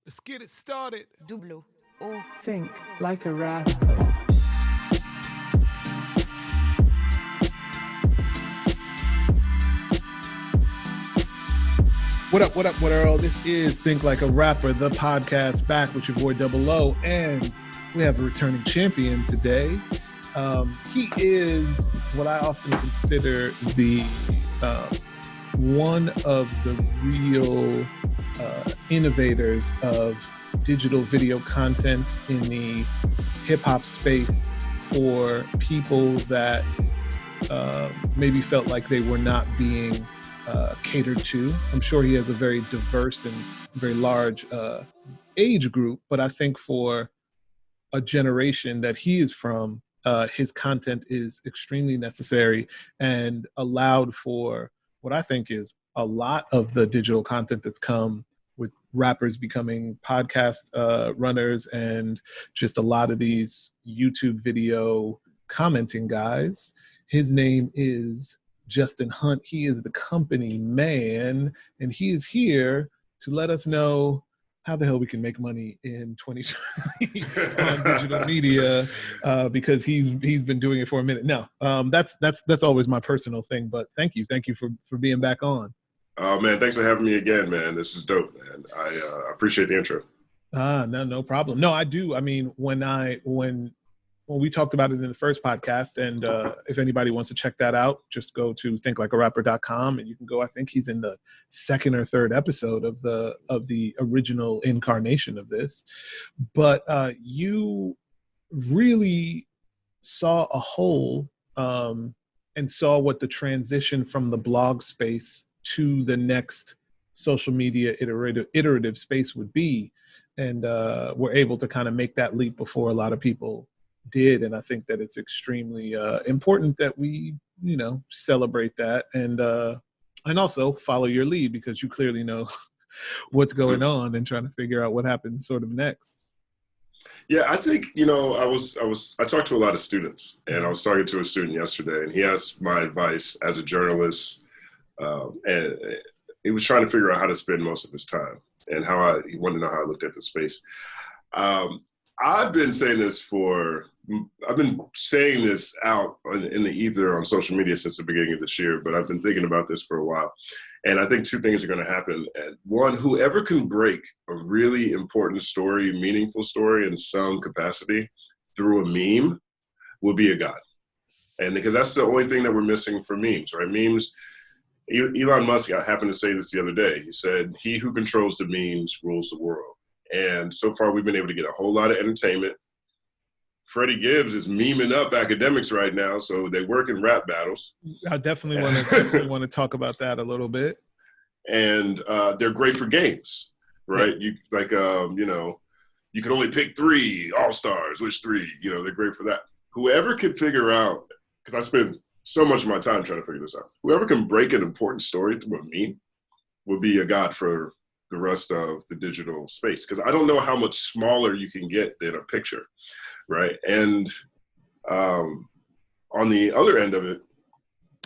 Let's get it started. Double O. Think like a rapper. What up, world? This is Think Like a Rapper, the podcast, back with your boy Double O, and we have a returning champion today. He is what I often consider the one of the real innovators of digital video content in the hip-hop space for people that maybe felt like they were not being catered to. I'm sure he has a very diverse and very large age group, but I think for a generation that he is from, his content is extremely necessary and allowed for what I think is a lot of the digital content that's come with rappers becoming podcast runners and just a lot of these YouTube video commenting guys. His name is Justin Hunte. He is the company man, and he is here to let us know how the hell we can make money in 2020 on digital media, because he's been doing it for a minute. No, that's always my personal thing. But thank you for being back on. Oh man, thanks for having me again, man. This is dope, man. I appreciate the intro. No problem. No, I do. I mean, when we talked about it in the first podcast, and if anybody wants to check that out, just go to thinklikearapper.com and you can go. I think he's in the second or third episode of the original incarnation of this. But you really saw a hole and saw what the transition from the blog space to the next social media iterative space would be, and were able to kind of make that leap before a lot of people did. And I think that it's extremely important that we, celebrate that and also follow your lead, because you clearly know what's going on and trying to figure out what happens sort of next. Yeah, I think, I talked to a lot of students, and I was talking to a student yesterday, and he asked my advice as a journalist, and he was trying to figure out how to spend most of his time and he wanted to know how I looked at the space. I've been saying this out in the ether on social media since the beginning of this year, but I've been thinking about this for a while. And I think two things are going to happen. One, whoever can break a really important story, meaningful story in some capacity through a meme will be a god. And because that's the only thing that we're missing for memes, right? Memes, Elon Musk, I happened to say this the other day. He said, "He who controls the memes rules the world." And so far, we've been able to get a whole lot of entertainment. Freddie Gibbs is memeing up academics right now, so they work in rap battles. I definitely want to talk about that a little bit. And they're great for games, right? You you can only pick 3 all-stars. Which 3? They're great for that. Whoever can figure out, because I spend so much of my time trying to figure this out, whoever can break an important story through a meme will be a god for the rest of the digital space, because I don't know how much smaller you can get than a picture, right? And on the other end of it,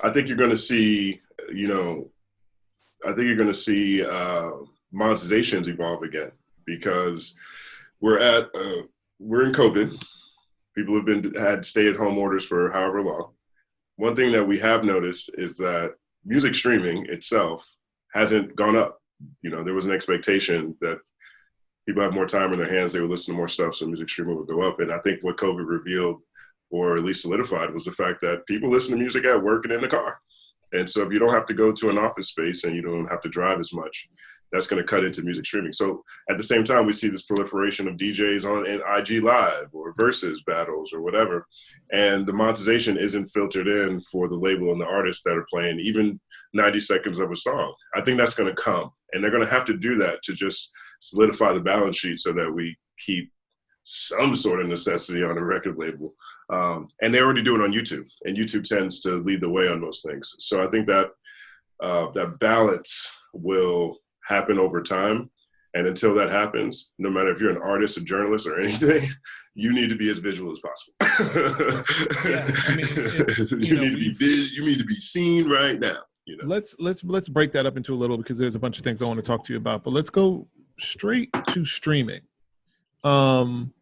I think you're going to see, monetizations evolve again, because we're in COVID. People have had stay-at-home orders for however long. One thing that we have noticed is that music streaming itself hasn't gone up. There was an expectation that people have more time in their hands, they would listen to more stuff, so music streaming would go up. And I think what COVID revealed, or at least solidified, was the fact that people listen to music at work and in the car. And so if you don't have to go to an office space and you don't have to drive as much, that's going to cut into music streaming. So at the same time, we see this proliferation of DJs on IG Live or Versus battles or whatever. And the monetization isn't filtered in for the label and the artists that are playing even 90 seconds of a song. I think that's going to come. And they're going to have to do that to just solidify the balance sheet so that we keep some sort of necessity on a record label. And they already do it on YouTube, and YouTube tends to lead the way on most things. So I think that that balance will happen over time. And until that happens, no matter if you're an artist, a journalist, or anything, you need to be as visual as possible. Yeah, I mean, you need to be seen right now. Let's break that up into a little, because there's a bunch of things I want to talk to you about. But let's go straight to streaming. Um,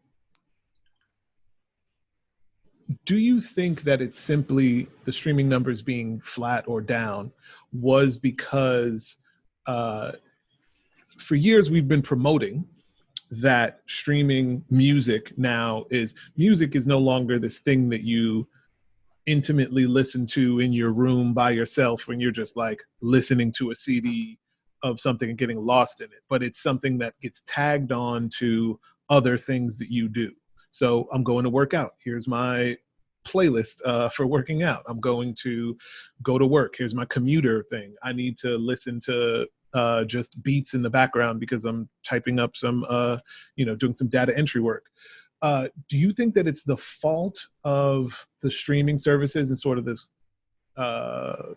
do you think that it's simply the streaming numbers being flat or down was because for years we've been promoting that streaming music is no longer this thing that you intimately listen to in your room by yourself when you're just like listening to a CD of something and getting lost in it, but it's something that gets tagged on to other things that you do. So I'm going to work out. Here's my playlist for working out. I'm going to go to work. Here's my commuter thing. I need to listen to just beats in the background because I'm typing up some, doing some data entry work. Do you think that it's the fault of the streaming services and sort of this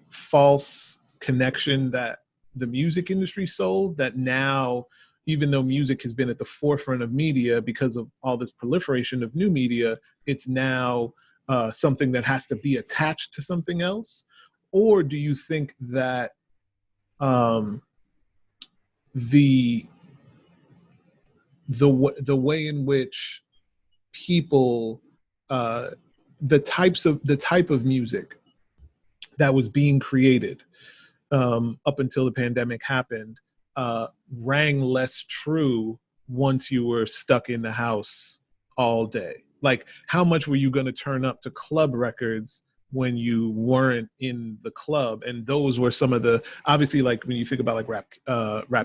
false connection that the music industry sold, that now, even though music has been at the forefront of media because of all this proliferation of new media, it's now something that has to be attached to something else? Or do you think that the way in which people the type of music that was being created up until the pandemic happened rang less true once you were stuck in the house all day? Like, how much were you going to turn up to club records when you weren't in the club? And those were some of the, obviously, like when you think about like Rap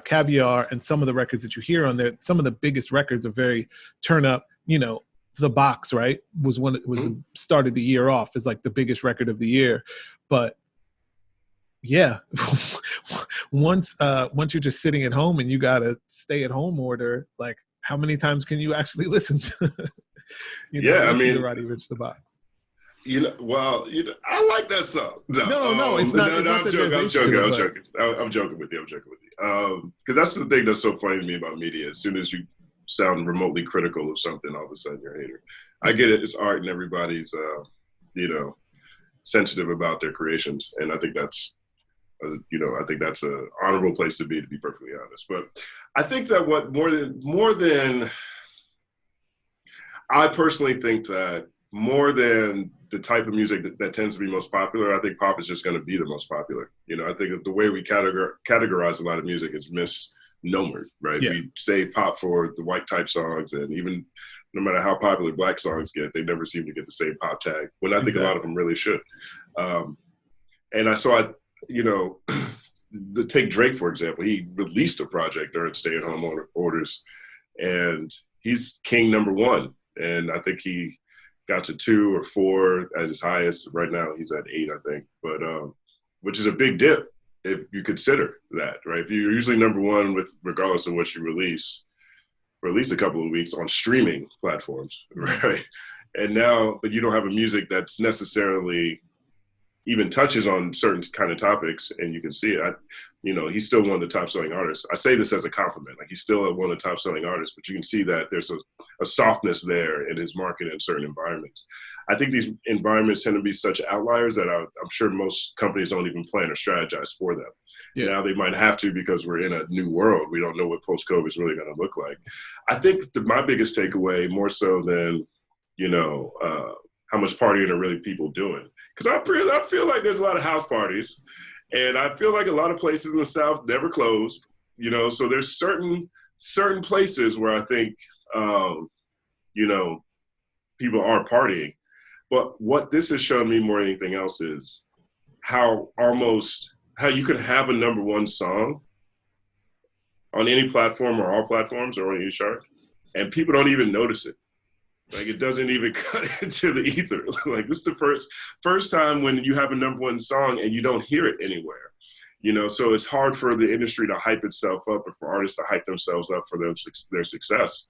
Caviar and some of the records that you hear on there, some of the biggest records are very turn up, The Box, right? Started the year off as like the biggest record of the year. But yeah, once you're just sitting at home and you got a stay at home order, like how many times can you actually listen to, Roddy Ricch The Box? I like that song. No, it's not. I'm joking with you. Because that's the thing that's so funny to me about media. As soon as you sound remotely critical of something, all of a sudden you're a hater. I get it. It's art, and everybody's, sensitive about their creations, and I think that's, an honorable place to be perfectly honest. But I think that what more than, I personally think that more than the type of music that tends to be most popular, I think pop is just going to be the most popular. I think that the way we categorize a lot of music is misnomered, right? Yeah. We say pop for the white type songs, and even no matter how popular black songs get, they never seem to get the same pop tag, when I think a lot of them really should. And I saw, take Drake, for example. He released a project during stay-at-home orders, and he's king number one. And I think he got to 2 or 4 at his highest. Right now, he's at 8, I think. But which is a big dip if you consider that, right? If you're usually number one regardless of what you release for at least a couple of weeks on streaming platforms, right? And now, but you don't have a music that's necessarily even touches on certain kind of topics, and you can see it. He's still one of the top selling artists. I say this as a compliment. Like, he's still one of the top selling artists, but you can see that there's a softness there in his market in certain environments. I think these environments tend to be such outliers that I'm sure most companies don't even plan or strategize for them. Yeah. Now they might have to, because we're in a new world. We don't know what post-COVID is really going to look like. I think my biggest takeaway, more so than, how much partying are really people doing? Because I feel like there's a lot of house parties, and I feel like a lot of places in the South never closed, so there's certain places where I think, people are partying. But what this has shown me more than anything else is how you can have a number one song on any platform or all platforms or on any chart, and people don't even notice it. Like, it doesn't even cut into the ether. Like, this is the first time when you have a number one song and you don't hear it anywhere. So it's hard for the industry to hype itself up, or for artists to hype themselves up for their success,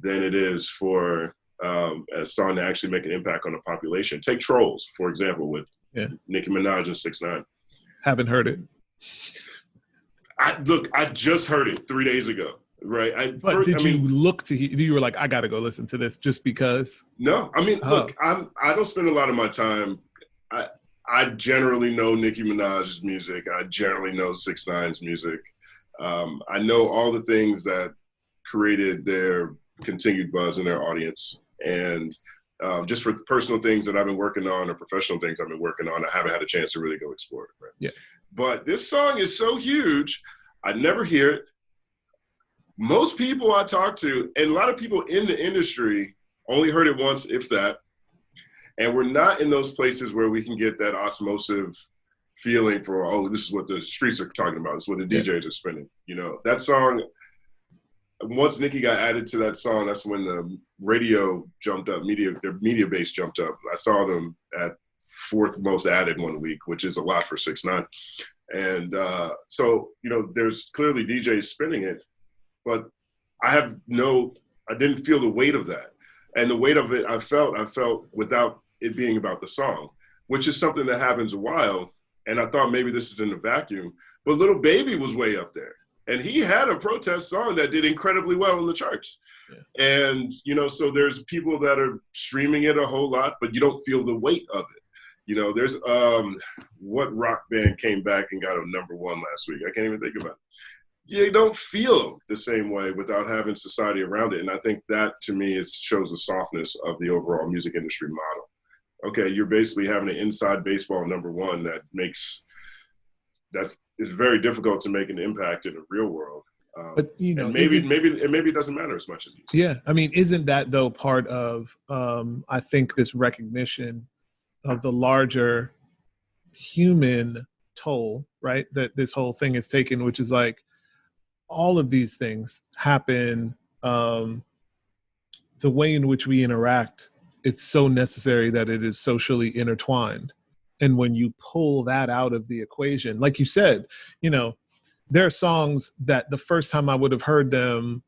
than it is for a song to actually make an impact on the population. Take Trolls, for example, with Nicki Minaj and 6ix9ine. Haven't heard it. I just heard it 3 days ago. Right. You were like, I got to go listen to this just because? No, look, I don't spend a lot of my time. I generally know Nicki Minaj's music. I generally know 6ix9ine's music. I know all the things that created their continued buzz in their audience. And just for personal things that I've been working on or professional things I've been working on, I haven't had a chance to really go explore it. Right? Yeah. But this song is so huge, I never hear it. Most people I talk to, and a lot of people in the industry, only heard it once, if that. And we're not in those places where we can get that osmosis feeling for, oh, this is what the streets are talking about. This is what the DJs are spinning. You know, that song, once Nicki got added to that song, that's when the radio jumped up, their media base jumped up. I saw them at fourth most added one week, which is a lot for 6ix9ine. And so, you know, there's clearly DJs spinning it, but I didn't feel the weight of that. And the weight of it, I felt without it being about the song, which is something that happens a while. And I thought maybe this is in a vacuum, but Lil Baby was way up there. And he had a protest song that did incredibly well in the charts. Yeah. And, you know, so there's people that are streaming it a whole lot, but you don't feel the weight of it. You know, there's what rock band came back and got a #1 last week? I can't even think about it. You don't feel the same way without having society around it. And I think that, to me, shows the softness of the overall music industry model. Okay, you're basically having an inside baseball #1 that is very difficult to make an impact in the real world. But, you know, and maybe it doesn't matter as much as these. Yeah, I mean, isn't that, though, part of, I think, this recognition of the larger human toll, right, that this whole thing is taken, which is like, all of these things happen, the way in which we interact, it's so necessary that it is socially intertwined. And when you pull that out of the equation, like you said, you know, there are songs that the first time I would have heard them,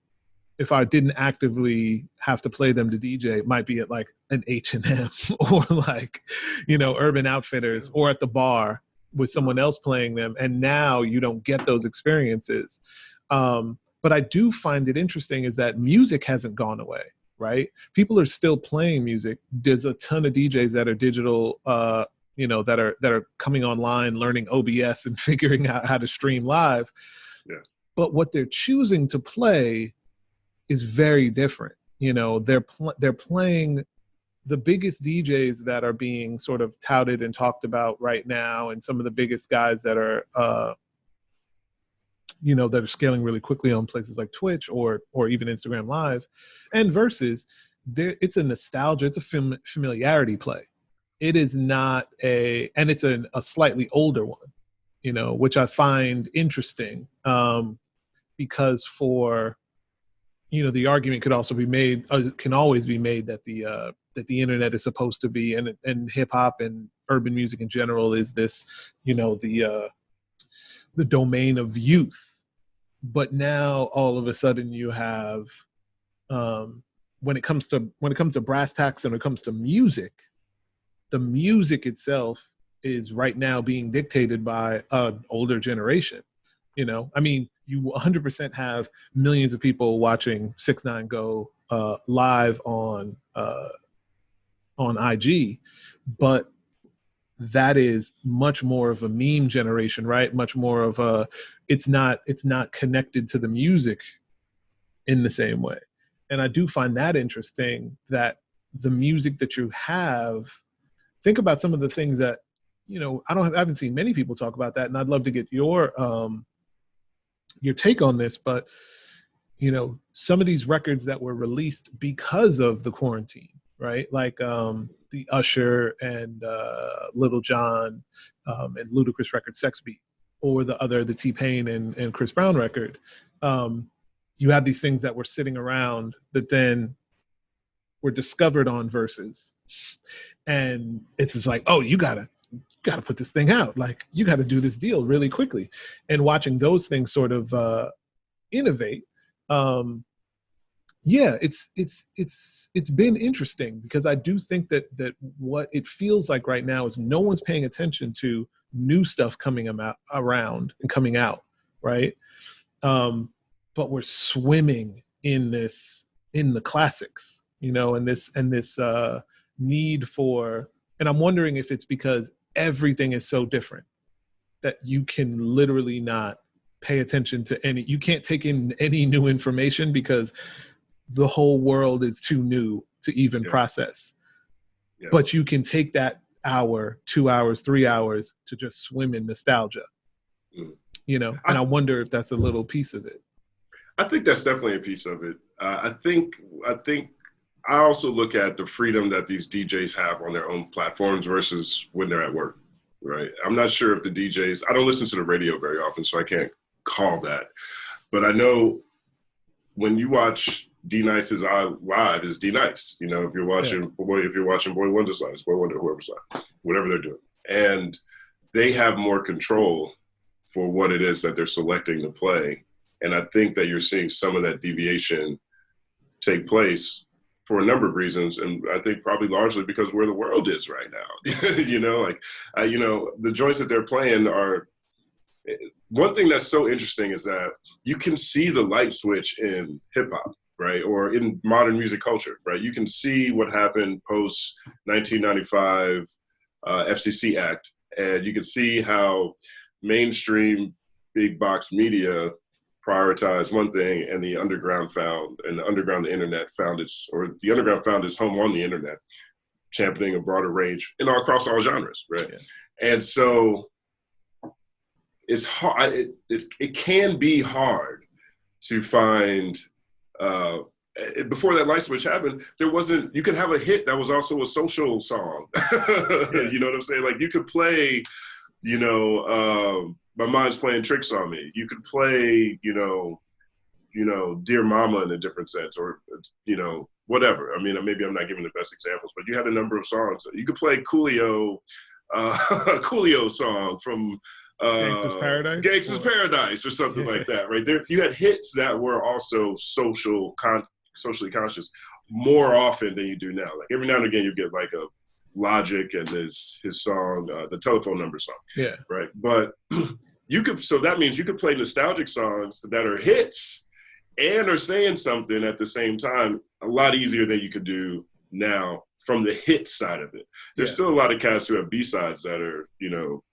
if I didn't actively have to play them to DJ, might be at like an H&M or like, you know, Urban Outfitters, or at the bar with someone else playing them. And now you don't get those experiences. But I do find it interesting is that music hasn't gone away, right? People are still playing music. There's a ton of DJs that are digital, you know, that are coming online, learning OBS and figuring out how to stream live. Yeah. But what they're choosing to play is very different. You know, they're playing the biggest DJs that are being sort of touted and talked about right now, and some of the biggest guys that are, you know, that are scaling really quickly on places like Twitch or even Instagram Live, and Versus, it's a nostalgia, it's a familiarity play. It is not and it's a slightly older one, you know, which I find interesting, because you know, the argument could also be made, can always be made, that the internet is supposed to be, and hip hop and urban music in general is this, you know, the domain of youth. But now all of a sudden you have, when it comes to brass tacks and when it comes to music, the music itself is right now being dictated by an older generation. You know, I mean, you 100% have millions of people watching 6ix9ine go live on IG, but that is much more of a meme generation, right? Much more of a, it's not connected to the music in the same way. And I do find that interesting, that the music that you have, think about some of the things that, you know, I haven't seen many people talk about that, and I'd love to get your take on this, but, you know, some of these records that were released because of the quarantine, right? Like the Usher and Little John and Ludacris record Sex Beat, or the T-Pain and Chris Brown record. You have these things that were sitting around that then were discovered on Versus. And it's just like, oh, you gotta put this thing out. Like, you gotta do this deal really quickly. And watching those things sort of innovate, yeah, it's been interesting, because I do think that what it feels like right now is no one's paying attention to new stuff coming around and coming out, right? But we're swimming in the classics, you know, and this need for, and I'm wondering if it's because everything is so different that you can literally not pay attention to you can't take in any new information because the whole world is too new to even process. Yeah. But you can take that hour, 2 hours, 3 hours to just swim in nostalgia, you know, and I wonder if that's a little piece of it. I think that's definitely a piece of it. I think I also look at the freedom that these DJs have on their own platforms versus when they're at work, right? I'm not sure if the DJs, I don't listen to the radio very often, so I can't call that. But I know when you watch D-Nice's live, is D-Nice. You know, if you're watching Boy Wonder's live, it's Boy Wonder, whoever's live, whatever they're doing. And they have more control for what it is that they're selecting to play. And I think that you're seeing some of that deviation take place for a number of reasons, and I think probably largely because where the world is right now. You know, like, you know, the joints that they're playing are, one thing that's so interesting is that you can see the light switch in hip hop, right? Or in modern music culture, right? You can see what happened post 1995 FCC Act, and you can see how mainstream big box media prioritized one thing, and the underground the internet found its home on the internet, championing a broader range and across all genres, right? Yeah. And so it's hard. It can be hard to find. Before that light switch happened, you could have a hit that was also a social song. Yeah. You know what I'm saying? Like, you could play, you know, My Mind's Playing Tricks on Me. You could play, you know, Dear Mama in a different sense, or, you know, whatever. I mean, maybe I'm not giving the best examples, but you had a number of songs. You could play Coolio song from Gangsta's Paradise or something like that, right? There, you had hits that were also socially conscious more often than you do now. Like, every now and again, you get like a Logic and his song, the Telephone Number song. Yeah. Right. But so that means you could play nostalgic songs that are hits and are saying something at the same time a lot easier than you could do now from the hit side of it. There's still a lot of cats who have B-sides that are, you know,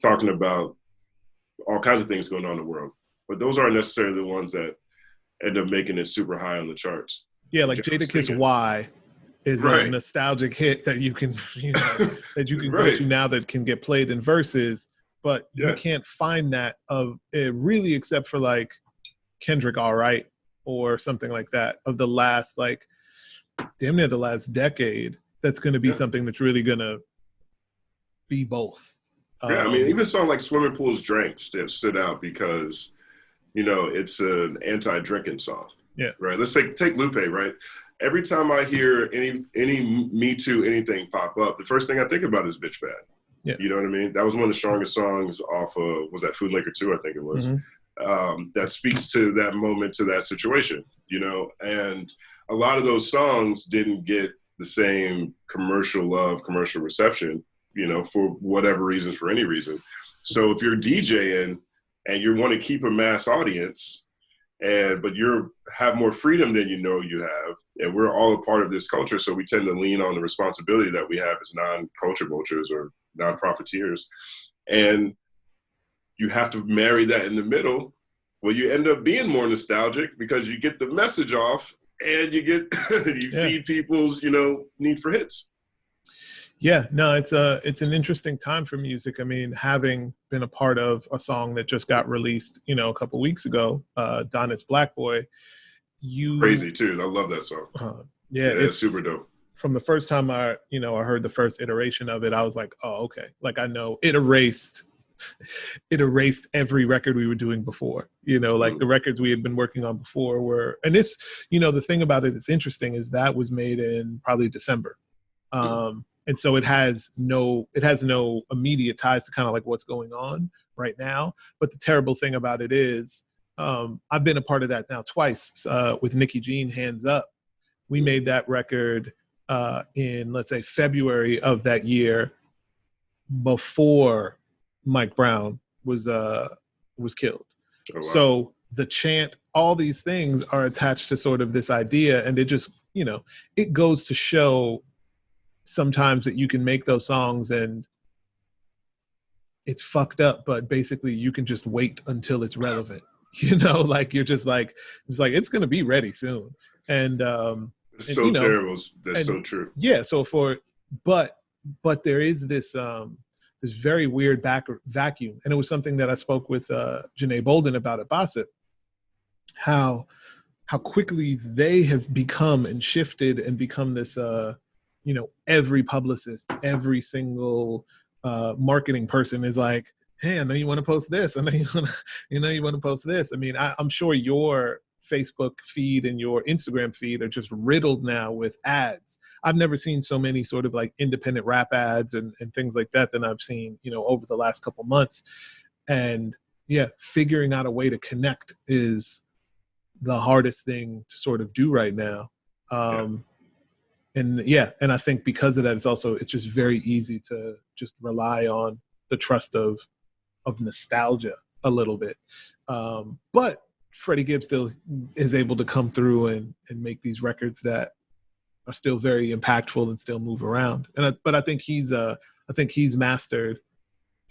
talking about all kinds of things going on in the world. But those aren't necessarily the ones that end up making it super high on the charts. Yeah, like Jadakiss Y is a nostalgic hit that you can, you know, that you can go to now, that can get played in verses, but you can't find that of it really, except for like Kendrick All Right or something like that, of the last, like, damn near the last decade. That's going to be something that's really going to be both. I mean, even a song like Swimming Pools Drank stood out because, you know, it's an anti-drinking song. Yeah. Right. Let's take Lupe, right? Every time I hear any Me Too anything pop up, the first thing I think about is Bitch Bad. Yeah. You know what I mean? That was one of the strongest songs off of, was that Food Liquor 2, I think it was. Mm-hmm. That speaks to that moment, to that situation, you know? And a lot of those songs didn't get the same commercial love, commercial reception, you know, for whatever reasons, for any reason. So if you're DJing and you want to keep a mass audience, but you have more freedom than you know you have, and we're all a part of this culture, so we tend to lean on the responsibility that we have as non-culture vultures or non-profiteers, and you have to marry that in the middle. Well, you end up being more nostalgic because you get the message off, and you get feed people's, you know, need for hits. Yeah, no, it's an interesting time for music. I mean, having been a part of a song that just got released, you know, a couple weeks ago, Donna's Black Boy. Crazy too. I love that song. Yeah, it's super dope. From the first time I heard the first iteration of it, I was like, oh, okay. Like, I know it erased every record we were doing before, you know, like the records we had been working on before were, and this, you know, the thing about it that's interesting is that was made in probably December. And so it has no immediate ties to kind of like what's going on right now. But the terrible thing about it is I've been a part of that now twice with Nikki Jean, Hands Up. We made that record in, let's say, February of that year, before Mike Brown was killed. Oh, wow. So the chant, all these things are attached to sort of this idea. And it just, you know, it goes to show sometimes that you can make those songs and it's fucked up, but basically you can just wait until it's relevant. You know, like you're just like, it's going to be ready soon. And, It's and so you know, terrible. That's and so true. yeah, so but there is this, this very weird vacuum. And it was something that I spoke with Janae Bolden about at Bossip, how quickly they have become and shifted and become this, you know, every publicist, every single marketing person is like, hey, I know you want to post this. I know you want to post this. I mean, I'm sure your Facebook feed and your Instagram feed are just riddled now with ads. I've never seen so many sort of like independent rap ads and things like that than I've seen, you know, over the last couple months. And yeah, figuring out a way to connect is the hardest thing to sort of do right now. And yeah, and I think because of that, it's just very easy to just rely on the trust of nostalgia a little bit. But Freddie Gibbs still is able to come through and make these records that are still very impactful and still move around. But I think he's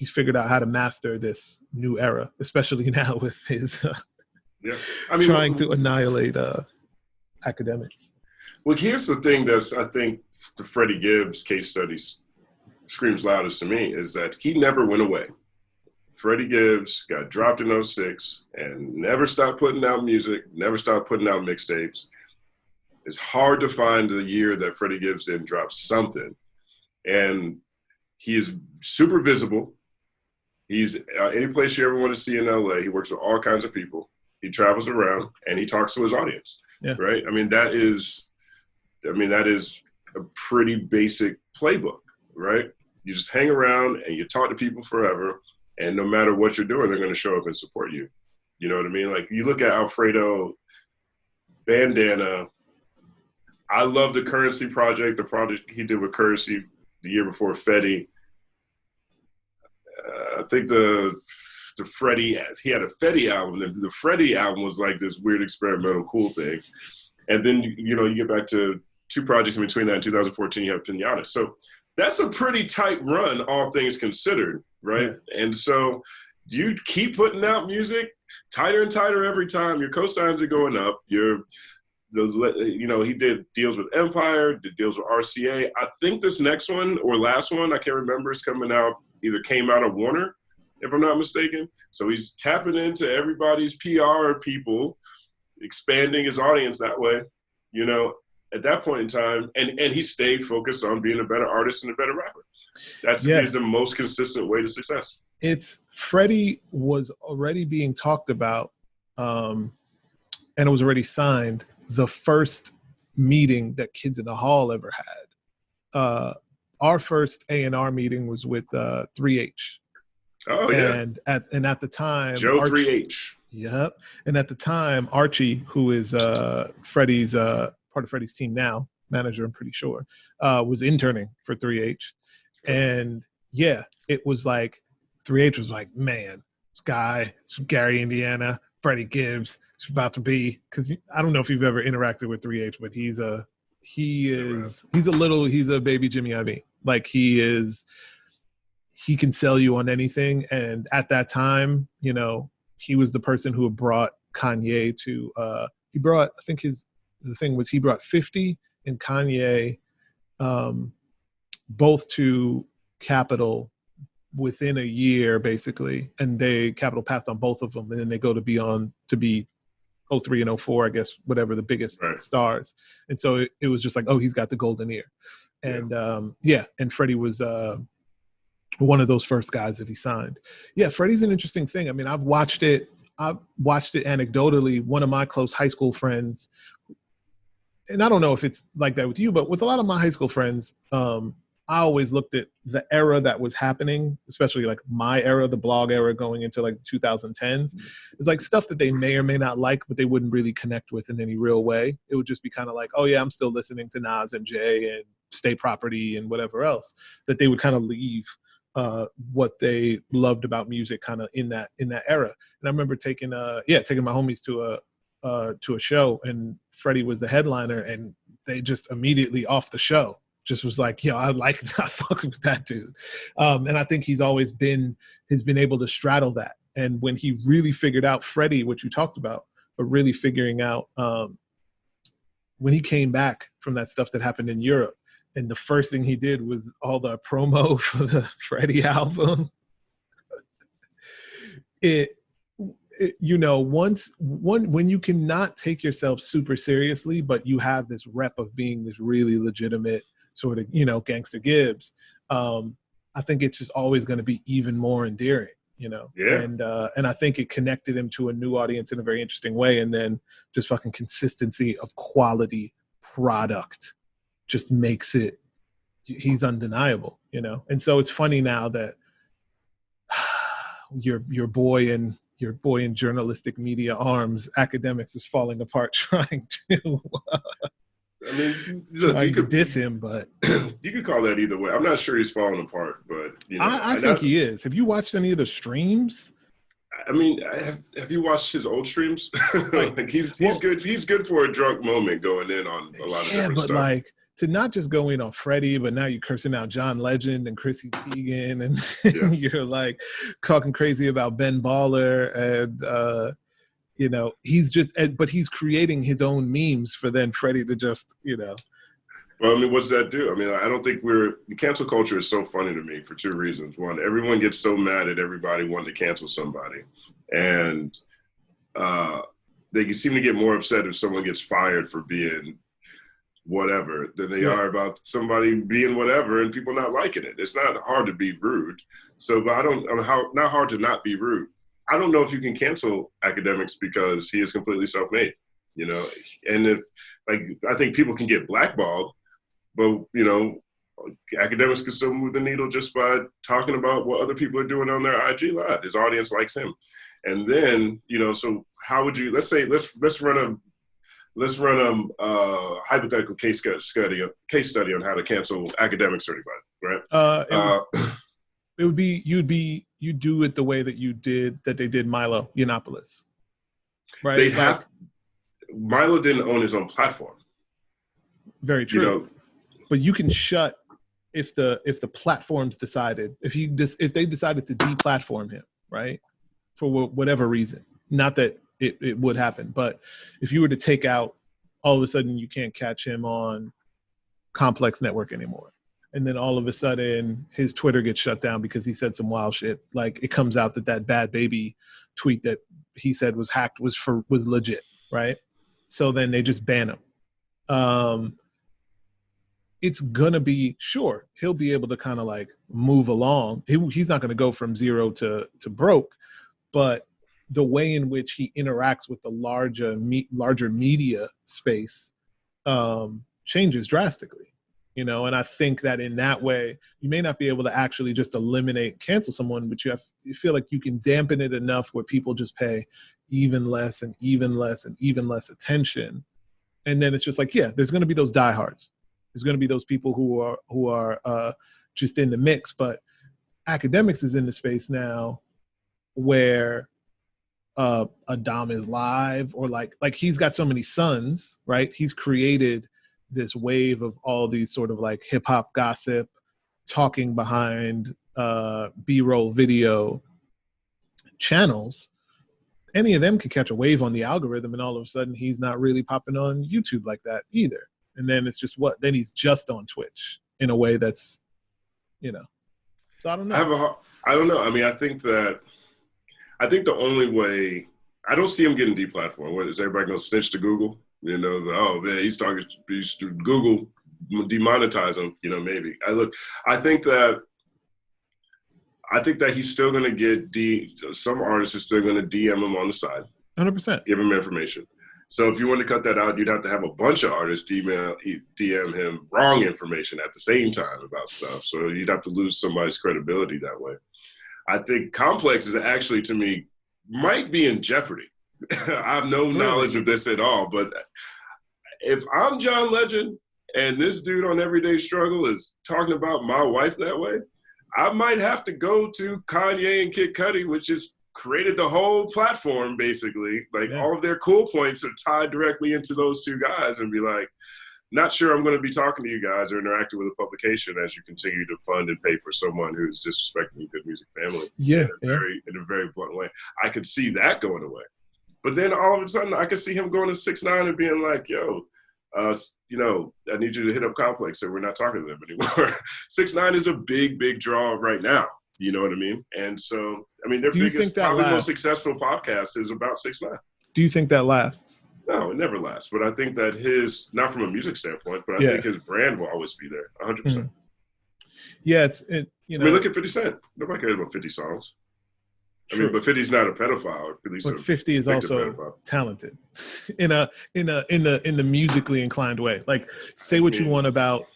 figured out how to master this new era, especially now with his trying to annihilate academics. Well, here's the thing that's, I think, the Freddie Gibbs case studies screams loudest to me is that he never went away. Freddie Gibbs got dropped in 06 and never stopped putting out music, never stopped putting out mixtapes. It's hard to find a year that Freddie Gibbs didn't drop something. And he is super visible. He's any place you ever want to see in LA. He works with all kinds of people. He travels around and he talks to his audience, right? I mean, that is a pretty basic playbook, right? You just hang around and you talk to people forever, and no matter what you're doing, they're going to show up and support you. You know what I mean? Like, you look at Alfredo Bandana. I love the Currency project, the project he did with Currency the year before Fetty. I think the Freddie, he had a Fetty album. The Freddie album was like this weird experimental cool thing. And then, you know, you get back to two projects in between that. In 2014, you have Pinata. So that's a pretty tight run, all things considered, right? Yeah. And so you keep putting out music tighter and tighter every time. Your cosigns are going up. He did deals with Empire, did deals with RCA. I think this next one or last one, I can't remember, is coming out, either came out of Warner, if I'm not mistaken. So he's tapping into everybody's PR people, expanding his audience that way, you know, at that point in time. And he stayed focused on being a better artist and a better rapper. That to me is the most consistent way to success. Freddie was already being talked about, and it was already signed, the first meeting that Kids in the Hall ever had. Our first A&R meeting was with 3H. Oh, yeah. And at the time, Joe 3H. Yep. And at the time, Archie, who is Freddie's part of Freddie's team now, manager, I'm pretty sure, was interning for 3H. And yeah, it was like 3H was like, man, this guy, Gary, Indiana, Freddie Gibbs, it's about to be, because I don't know if you've ever interacted with 3H, but he's a baby Jimmy Iovine. Like he can sell you on anything. And at that time, you know, he was the person who brought Kanye to, he brought 50 and Kanye, both to Capitol within a year, basically. And Capitol passed on both of them. And then they go to be 03 and 04, I guess, whatever the biggest stars. And so it was just like, oh, he's got the golden ear. And and Freddie was one of those first guys that he signed. Yeah, Freddie's an interesting thing. I mean, I've watched it anecdotally. One of my close high school friends, and I don't know if it's like that with you, but with a lot of my high school friends, I always looked at the era that was happening, especially like my era, the blog era going into like 2010s. It's like stuff that they may or may not like, but they wouldn't really connect with in any real way. It would just be kind of like, oh yeah, I'm still listening to Nas and Jay and State Property and whatever else, that they would kind of leave what they loved about music kind of in that era. And I remember taking my homies to a show, and Freddie was the headliner, and they just immediately off the show just was like, yo, I fuck with that dude. And I think he's been able to straddle that. And when he really figured out Freddie, what you talked about, but really figuring out when he came back from that stuff that happened in Europe, and the first thing he did was all the promo for the Freddie album. When you cannot take yourself super seriously, but you have this rep of being this really legitimate sort of, Gangster Gibbs, I think it's just always going to be even more endearing, Yeah. And I think it connected him to a new audience in a very interesting way. And then just fucking consistency of quality product just makes it, he's undeniable, And so it's funny now that your boy in journalistic media arms, academics, is falling apart trying to I mean, look, you could diss him, but you could call that either way. I'm not sure he's falling apart, but I think he is. Have you watched any of the streams? I mean, have you watched his old streams? Like he's good. He's good for a drunk moment going in on a lot of different stuff. Like to not just go in on Freddie, but now you're cursing out John Legend and Chrissy Teigen, and you're like talking crazy about Ben Baller, and but he's creating his own memes for then Freddie to just, Well, I mean, what's that do? I mean, I don't think the cancel culture is so funny to me for two reasons. One, everyone gets so mad at everybody wanting to cancel somebody. And they seem to get more upset if someone gets fired for being whatever than they are about somebody being whatever and people not liking it. It's not hard to be rude. So, but not hard to not be rude. I don't know if you can cancel academics because he is completely self-made, and I think people can get blackballed, but, academics can still move the needle just by talking about what other people are doing on their IG Live. His audience likes him. And then, so how would you, let's run a hypothetical case study on how to cancel academics or anybody, right? You'd do it the way that they did Milo Yiannopoulos, right? Milo didn't own his own platform. Very true. But you can shut if the platforms decided, if they decided to deplatform him, right, for whatever reason. Not that it would happen, but if you were to take out, all of a sudden you can't catch him on Complex Network anymore. And then all of a sudden his Twitter gets shut down because he said some wild shit. Like it comes out that Bad Baby tweet that he said was hacked was legit, right? So then they just ban him. It's gonna be, sure, he'll be able to kind of like move along. He's not gonna go from zero to broke, but the way in which he interacts with the larger media space changes drastically. And I think that in that way, you may not be able to actually just cancel someone, but you feel like you can dampen it enough where people just pay even less and even less and even less attention. And then it's just like, there's going to be those diehards. There's going to be those people who are just in the mix. But academics is in the space now where Adam is live, or like he's got so many sons, right? He's created this wave of all these sort of like hip hop gossip, talking behind B-roll video channels. Any of them could catch a wave on the algorithm, and all of a sudden he's not really popping on YouTube like that either. And then it's just then he's just on Twitch in a way that's, So I don't know. I don't know. I mean, I think the only way, I don't see him getting deplatformed. What is everybody going to snitch to Google? Oh man, he's to Google demonetize him. Maybe. I think that he's still going to get some artists are still going to DM him on the side. 100%. Give him information. So if you want to cut that out, you'd have to have a bunch of artists DM him wrong information at the same time about stuff. So you'd have to lose somebody's credibility that way. I think Complex is actually, to me, might be in jeopardy. I have no knowledge of this at all, but if I'm John Legend and this dude on Everyday Struggle is talking about my wife that way, I might have to go to Kanye and Kid Cudi, which has created the whole platform, basically. Like all of their cool points are tied directly into those two guys, and be like, not sure I'm going to be talking to you guys or interacting with a publication as you continue to fund and pay for someone who's disrespecting a good music family in a very blunt way. I could see that going away. But then all of a sudden, I could see him going to 6ix9ine and being like, yo, you know, I need you to hit up Complex, so we're not talking to them anymore. 6ix9ine is a big, big draw right now. You know what I mean? And so, I mean, their biggest, probably most successful podcast is about 6ix9ine. Do you think that lasts? No, it never lasts. But I think that his, not from a music standpoint, but I think his brand will always be there, 100%. Mm-hmm. Yeah, you know. I mean, look at 50 Cent. Nobody cares about 50 songs. True. I mean, but 50's not a pedophile. At least but 50 is also talented in the musically inclined way. Like, say what you want about.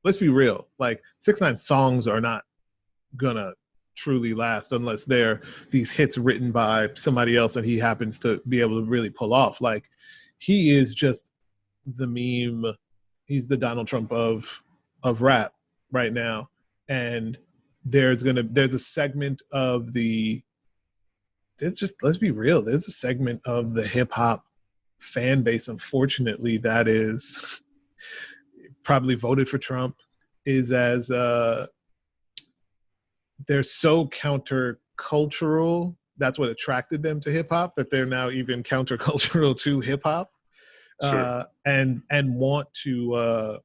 Let's be real. Like, 6ix9ine songs are not gonna truly last unless they're these hits written by somebody else and he happens to be able to really pull off. Like, he is just the meme. He's the Donald Trump of rap right now. And there's a segment of let's be real, there's a segment of the hip hop fan base, unfortunately, that is probably voted for Trump, is as they're so countercultural. That's what attracted them to hip hop, that they're now even countercultural to hip hop. Sure. And want to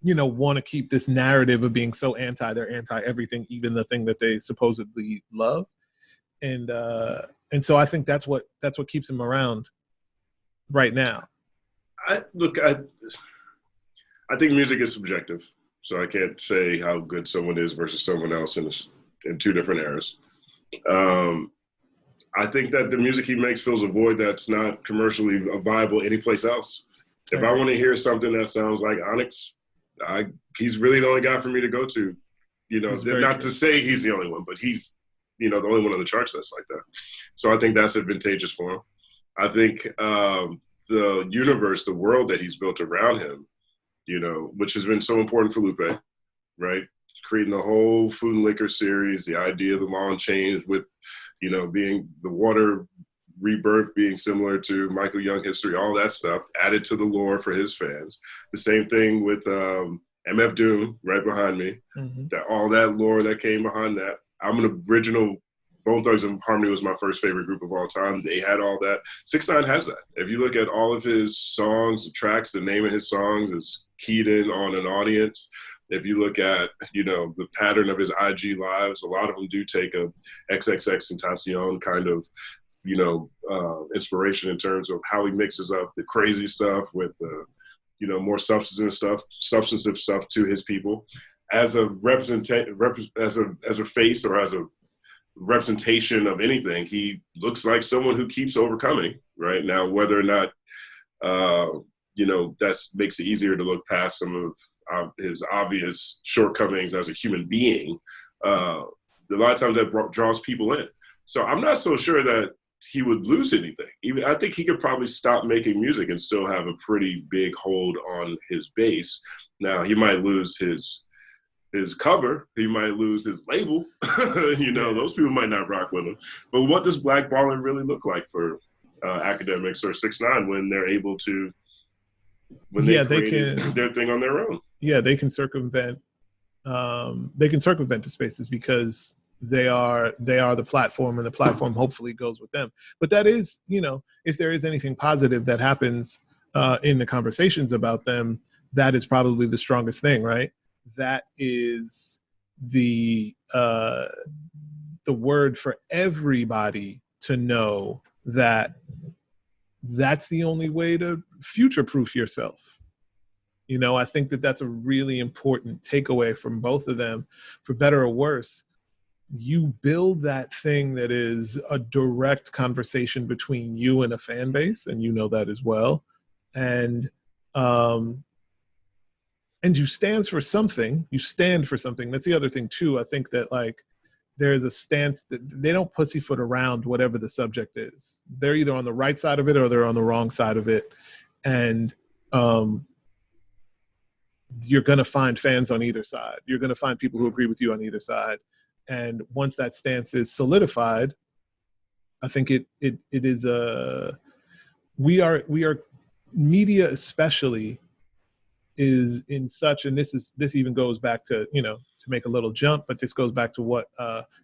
want to keep this narrative of being so they're anti everything, even the thing that they supposedly love. And so I think that's what keeps him around right now. I think music is subjective, so I can't say how good someone is versus someone else in two different eras. I think that the music he makes fills a void that's not commercially viable anyplace else. If I want to hear something that sounds like Onyx, he's really the only guy for me to go to. You know, not to say he's the only one, but he's, the only one on the charts that's like that. So I think that's advantageous for him. I think the universe, the world that he's built around him, which has been so important for Lupe, right? Creating the whole Food and Liquor series, the idea of the Law and Change with, being the water rebirth being similar to Michael Young history, all that stuff added to the lore for his fans. The same thing with MF Doom right behind me. Mm-hmm. All that lore that came behind that. I'm an original. Bone Thugs and Harmony was my first favorite group of all time. They had all that. 6ix9ine has that. If you look at all of his songs, the tracks, the name of his songs is keyed in on an audience. If you look at, the pattern of his IG lives, a lot of them do take a XXXTentacion kind of, inspiration in terms of how he mixes up the crazy stuff with the, more substantive stuff to his people. As a as a face or as a representation of anything, he looks like someone who keeps overcoming. Right now, whether or not, that makes it easier to look past some of his obvious shortcomings as a human being. A lot of times that draws people in. So I'm not so sure that he would lose anything. I think he could probably stop making music and still have a pretty big hold on his base. Now, he might lose his cover, he might lose his label. Those people might not rock with him. But what does blackballing really look like for academics or 6ix9ine when they're able to, they create their thing on their own? Yeah, they can circumvent. They can circumvent the spaces because they are the platform, and the platform hopefully goes with them. But that is, if there is anything positive that happens in the conversations about them, that is probably the strongest thing, right? That is the word for everybody to know that that's the only way to future-proof yourself. I think that that's a really important takeaway from both of them. For better or worse, you build that thing that is a direct conversation between you and a fan base, and you know that as well. And you stand for something. That's the other thing too. I think that there's a stance that they don't pussyfoot around whatever the subject is. They're either on the right side of it or they're on the wrong side of it. And you're going to find fans on either side. You're going to find people who agree with you on either side. And once that stance is solidified, I think it is we are media especially is in such, and this even goes back to, to make a little jump, but this goes back to what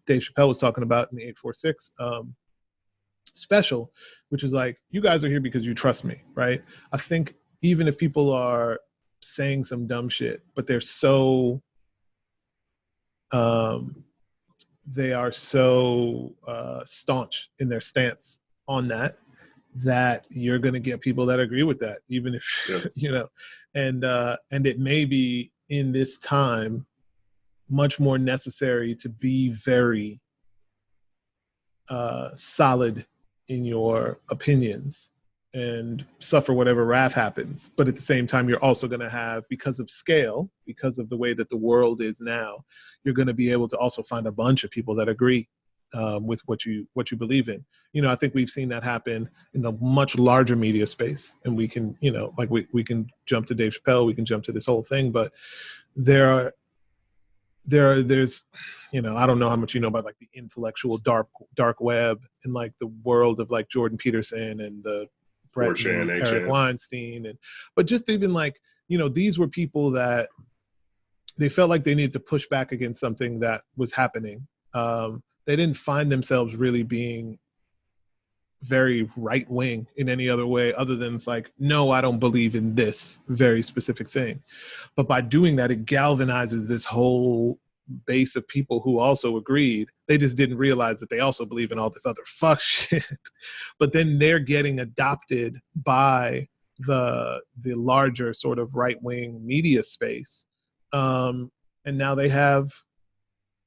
Dave Chappelle was talking about in the 846 special, which is like, you guys are here because you trust me, right? I think even if people are saying some dumb shit, but they're so they are so staunch in their stance on that you're going to get people that agree with that, even if and it may be in this time much more necessary to be very solid in your opinions and suffer whatever wrath happens. But at the same time, you're also going to have, because of scale, because of the way that the world is now, you're going to be able to also find a bunch of people that agree with what you believe in. I think we've seen that happen in the much larger media space, and we can, we can jump to Dave Chappelle, we can jump to this whole thing, but there's, I don't know how much you know about like the intellectual dark web and like the world of like Jordan Peterson and the Brett and Eric Weinstein, but just even like, these were people that they felt like they needed to push back against something that was happening. They didn't find themselves really being very right wing in any other way other than it's like, no, I don't believe in this very specific thing. But by doing that, it galvanizes this whole base of people who also agreed. They just didn't realize that they also believe in all this other fuck shit. But then they're getting adopted by the larger sort of right wing media space. And now they have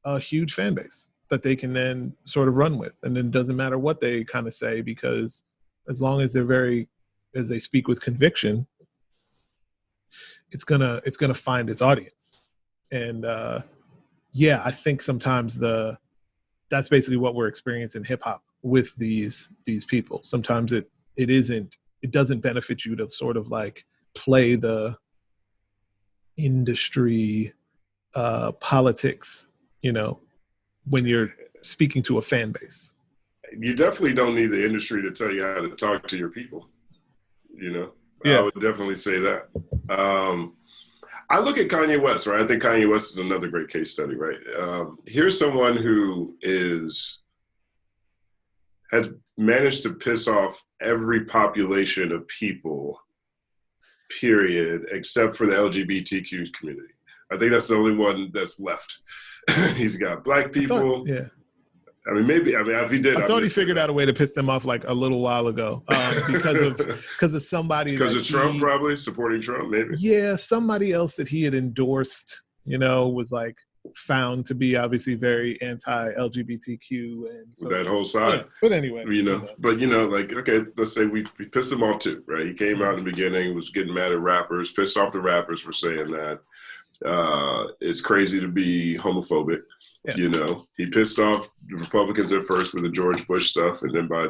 a huge fan base that they can then sort of run with. And then it doesn't matter what they kind of say, because as long as as they speak with conviction, it's gonna find its audience. And I think sometimes that's basically what we're experiencing in hip hop with these people. Sometimes it doesn't benefit you to sort of like play the industry politics, when you're speaking to a fan base. You definitely don't need the industry to tell you how to talk to your people. Yeah. I would definitely say that. I look at Kanye West, right? I think Kanye West is another great case study, right? Here's someone who has managed to piss off every population of people, period, except for the LGBTQ community. I think that's the only one that's left. He's got black people. If he did, I thought he figured out a way to piss them off like a little while ago, because of somebody. Because of Trump, probably supporting Trump, maybe. Yeah, somebody else that he had endorsed, was like found to be obviously very anti-LGBTQ, and so, that whole side. Yeah, but anyway, okay, let's say we pissed him off too, right? He came out in the beginning, was getting mad at rappers, pissed off the rappers for saying that it's crazy to be homophobic. Yeah. He pissed off the Republicans at first with the George Bush stuff, and then by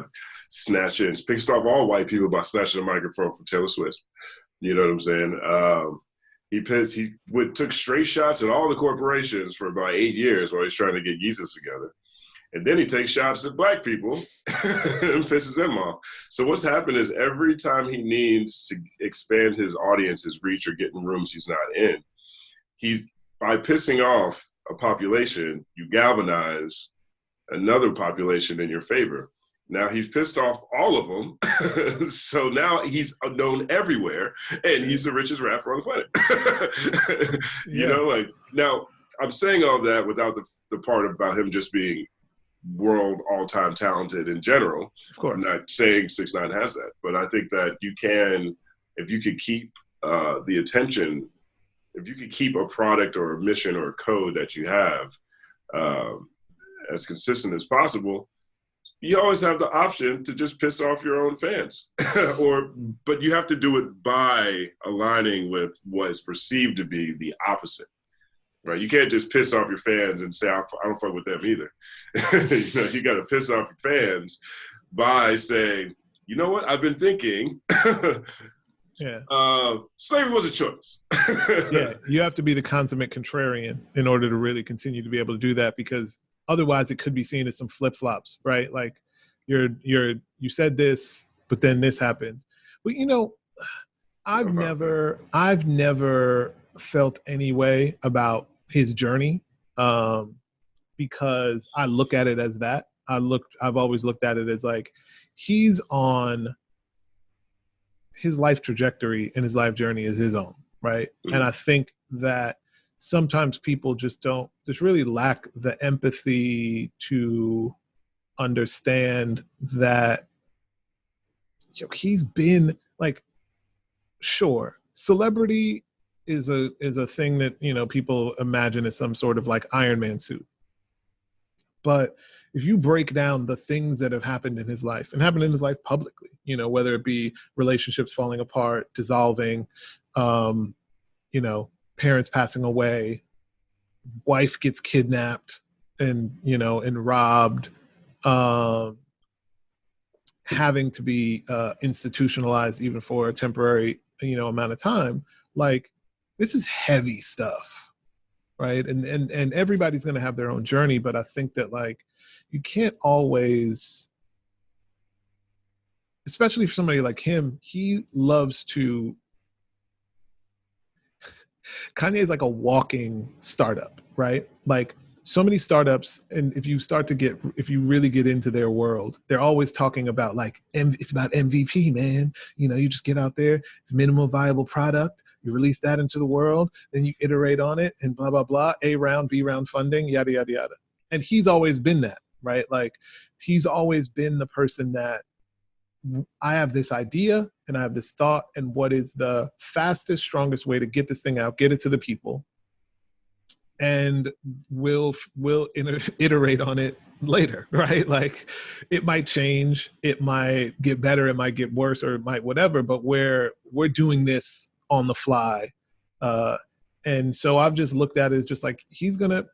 pissed off all white people by snatching the microphone from Taylor Swift. You know what I'm saying? He took straight shots at all the corporations for about 8 years while he's trying to get Yeezus together. And then he takes shots at black people and pisses them off. So what's happened is every time he needs to expand his audience, his reach, or get in rooms he's not in, by pissing off a population, you galvanize another population in your favor. Now he's pissed off all of them. So now he's known everywhere, and he's the richest rapper on the planet. Now I'm saying all that without the part about him just being world all-time talented in general. Of course. I'm not saying 6ix9ine has that, but I think that you can, if you could keep the attention, if you could keep a product or a mission or a code that you have as consistent as possible, you always have the option to just piss off your own fans. But you have to do it by aligning with what is perceived to be the opposite, right? You can't just piss off your fans and say, I don't fuck with them either. You got to piss off your fans by saying, you know what, I've been thinking, slavery was a choice. Yeah, you have to be the consummate contrarian in order to really continue to be able to do that, because otherwise it could be seen as some flip-flops, right? Like you said this, but then this happened. But I've never felt any way about his journey, because I look at it as that. I've always looked at it as like he's on his life trajectory, and his life journey is his own, right? Mm-hmm. And I think that sometimes people just really lack the empathy to understand that, you know, he's been like, sure, celebrity is a thing that, you know, people imagine as some sort of like Iron Man suit. But if you break down the things that have happened in his life and happened in his life publicly, you know, whether it be relationships falling apart, dissolving, you know, parents passing away, wife gets kidnapped and, you know, and robbed, having to be institutionalized even for a temporary, you know, amount of time. Like, this is heavy stuff, right? And everybody's going to have their own journey, but I think that, like, you can't always, especially for somebody like him, he loves to, Kanye is like a walking startup, right? Like, so many startups, and if you really get into their world, they're always talking about like, it's about MVP, man. You know, you just get out there, it's minimal viable product, you release that into the world, then you iterate on it and blah, blah, blah, A round, B round funding, yada, yada, yada. And he's always been that, right? Like, he's always been the person that, I have this idea and I have this thought, and what is the fastest, strongest way to get this thing out, get it to the people, and we'll iterate on it later, right? Like, it might change, it might get better, it might get worse, or it might whatever, but we're doing this on the fly. And so I've just looked at it as just like, he's gonna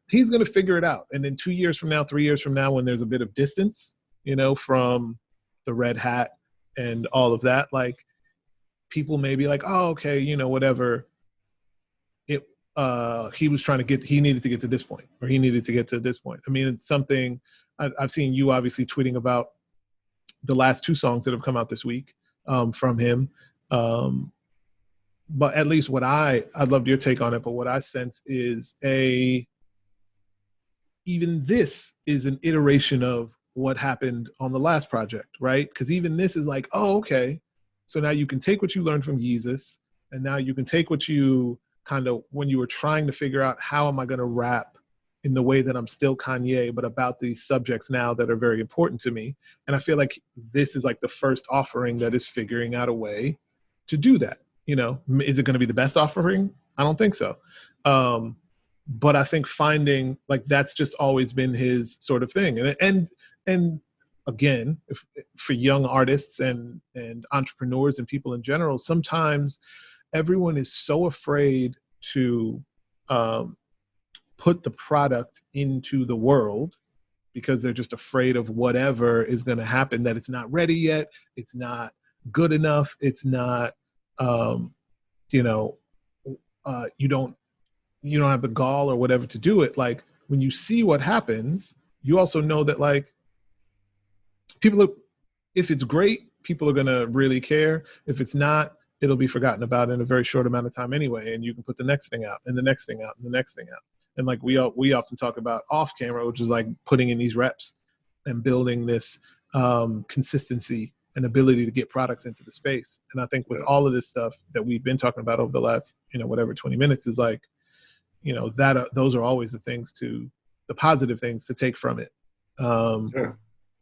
figure it out. And then 2 years from now, 3 years from now, when there's a bit of distance, you know, from the red hat and all of that, like, people may be like, oh, okay, you know, whatever. He needed to get to this point, or he needed to get to this point. I mean, it's something I've seen you obviously tweeting about the last 2 songs that have come out this week, from him. But at least I'd love your take on it, but what I sense is even this is an iteration of what happened on the last project, right? Because even this is like, oh, okay. So now you can take what you learned from Yeezus, and now you can take what you kind of, when you were trying to figure out, how am I going to rap in the way that I'm still Kanye, but about these subjects now that are very important to me. And I feel like this is like the first offering that is figuring out a way to do that. You know, is it going to be the best offering? I don't think so. But I think finding, like, that's just always been his sort of thing. And again, for young artists and entrepreneurs and people in general, sometimes everyone is so afraid to put the product into the world because they're just afraid of whatever is going to happen, that it's not ready yet, it's not good enough, it's not, you know, you don't have the gall or whatever to do it. Like, when you see what happens, you also know that, like, if it's great, people are going to really care. If it's not, it'll be forgotten about in a very short amount of time anyway. And you can put the next thing out and the next thing out and the next thing out. And like we often talk about off camera, which is like putting in these reps and building this consistency and ability to get products into the space. And I think with all of this stuff that we've been talking about over the last, 20 minutes, is like, those are always the positive things to take from it.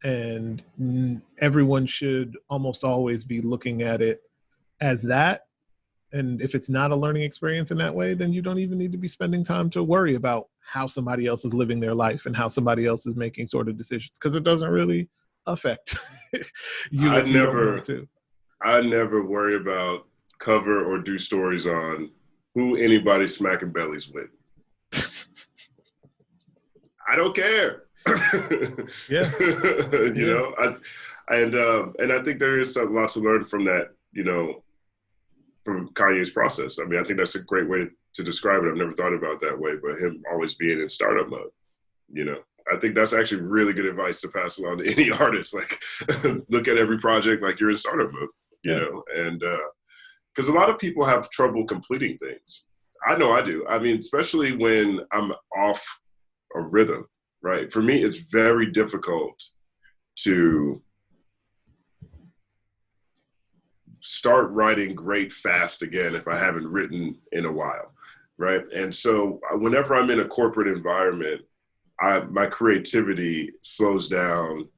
And everyone should almost always be looking at it as that. And if it's not a learning experience in that way, then you don't even need to be spending time to worry about how somebody else is living their life and how somebody else is making sort of decisions, because it doesn't really affect you. I never worry about cover or do stories on who anybody's smacking bellies with. I don't care. Yeah. You know, and I think there is a lot to learn from that, from Kanye's process. I mean, I think that's a great way to describe it. I've never thought about it that way, but him always being in startup mode, I think that's actually really good advice to pass along to any artist. Like, look at every project like you're in startup mode, you know, and because a lot of people have trouble completing things. I know I do. I mean, especially when I'm off a rhythm, right? For me, it's very difficult to start writing great fast again if I haven't written in a while, right? And so whenever I'm in a corporate environment, my creativity slows down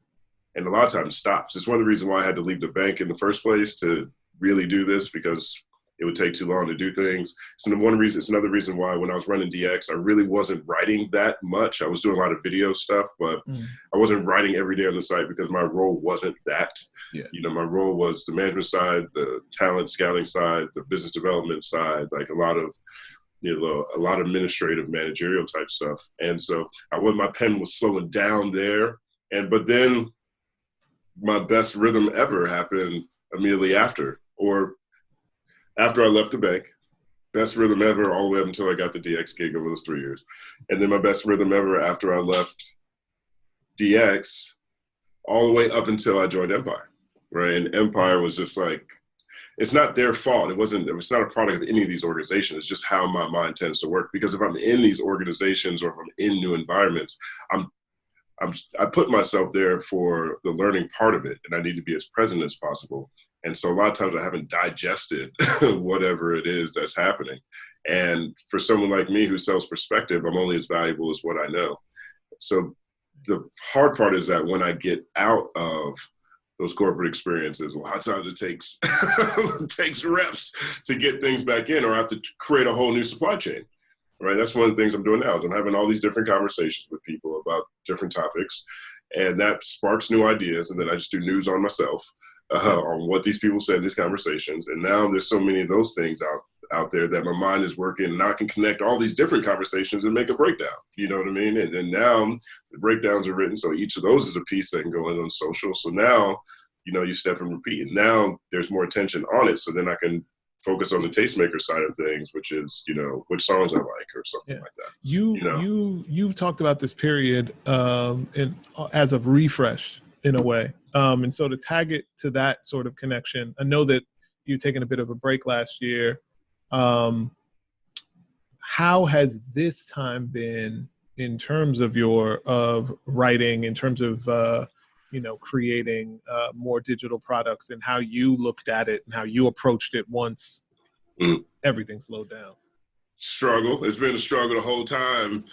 and a lot of times stops. It's one of the reasons why I had to leave the bank in the first place to really do this, because it would take too long to do things. So it's another reason why when I was running DX, I really wasn't writing that much. I was doing a lot of video stuff, but I wasn't writing every day on the site because my role wasn't that. Yeah. You know, my role was the management side, the talent scouting side, the business development side, like a lot of administrative managerial type stuff. And so my pen was slowing down there. But then my best rhythm ever happened immediately after, or after I left the bank. Best rhythm ever all the way up until I got the DX gig over those 3 years. And then my best rhythm ever after I left DX all the way up until I joined Empire, right? And Empire was just like, it's not their fault. It was not a product of any of these organizations. It's just how my mind tends to work. Because if I'm in these organizations or if I'm in new environments, I put myself there for the learning part of it, and I need to be as present as possible. And so a lot of times I haven't digested whatever it is that's happening. And for someone like me who sells perspective, I'm only as valuable as what I know. So the hard part is that when I get out of those corporate experiences, a lot of times it takes it takes reps to get things back in, or I have to create a whole new supply chain. Right, that's one of the things I'm doing now. Is I'm having all these different conversations with people about different topics, and that sparks new ideas. And then I just do news on myself on what these people said in these conversations. And now there's so many of those things out there that my mind is working, and I can connect all these different conversations and make a breakdown. You know what I mean? And then now the breakdowns are written, so each of those is a piece that can go in on social. So now, you step and repeat, and now there's more attention on it. So then I can focus on the tastemaker side of things, which is, which songs I like or something like that. You've talked about this period as of refresh in a way. And so to tag it to that sort of connection, I know that you've taken a bit of a break last year. How has this time been in terms of of writing, in terms of, creating more digital products, and how you looked at it and how you approached it once everything slowed down? Struggle. It's been a struggle the whole time.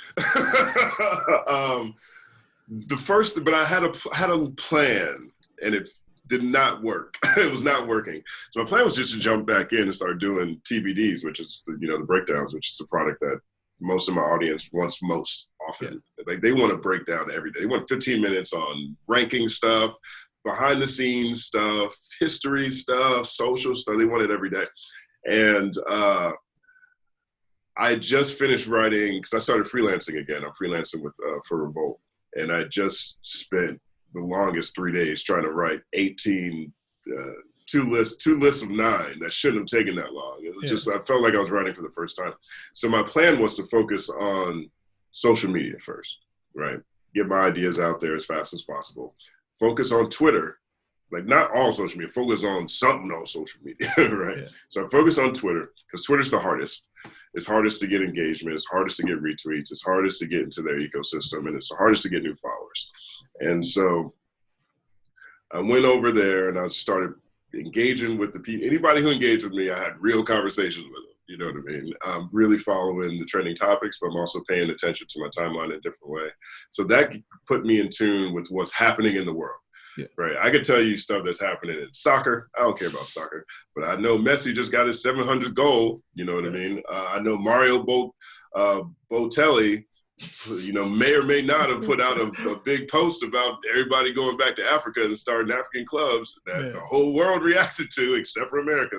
But I had a plan, and it did not work. It was not working. So my plan was just to jump back in and start doing TBDs, which is the breakdowns, which is a product that most of my audience wants most often. Like they want to break down every day. They want 15 minutes on ranking stuff, behind the scenes stuff, history stuff, social stuff. They want it every day. And I just finished writing, because I started freelancing again. I'm freelancing for Revolt. And I just spent the longest 3 days trying to write 18, two lists of 9 that shouldn't have taken that long. It was just, I felt like I was writing for the first time. So my plan was to focus on social media first, right? Get my ideas out there as fast as possible. Focus on Twitter, like not all social media, focus on something on social media, right? Yeah. So I focus on Twitter, because Twitter's the hardest. It's hardest to get engagement. It's hardest to get retweets. It's hardest to get into their ecosystem, and it's the hardest to get new followers. And so I went over there and I started engaging with the people. Anybody who engaged with me, I had real conversations with them. You know what I mean? I'm really following the trending topics, but I'm also paying attention to my timeline in a different way. So that put me in tune with what's happening in the world. Yeah. Right. I could tell you stuff that's happening in soccer. I don't care about soccer, but I know Messi just got his 700th goal. You know what I mean? I know Mario Botelli, may or may not have put out a big post about everybody going back to Africa and starting African clubs that the whole world reacted to, except for America.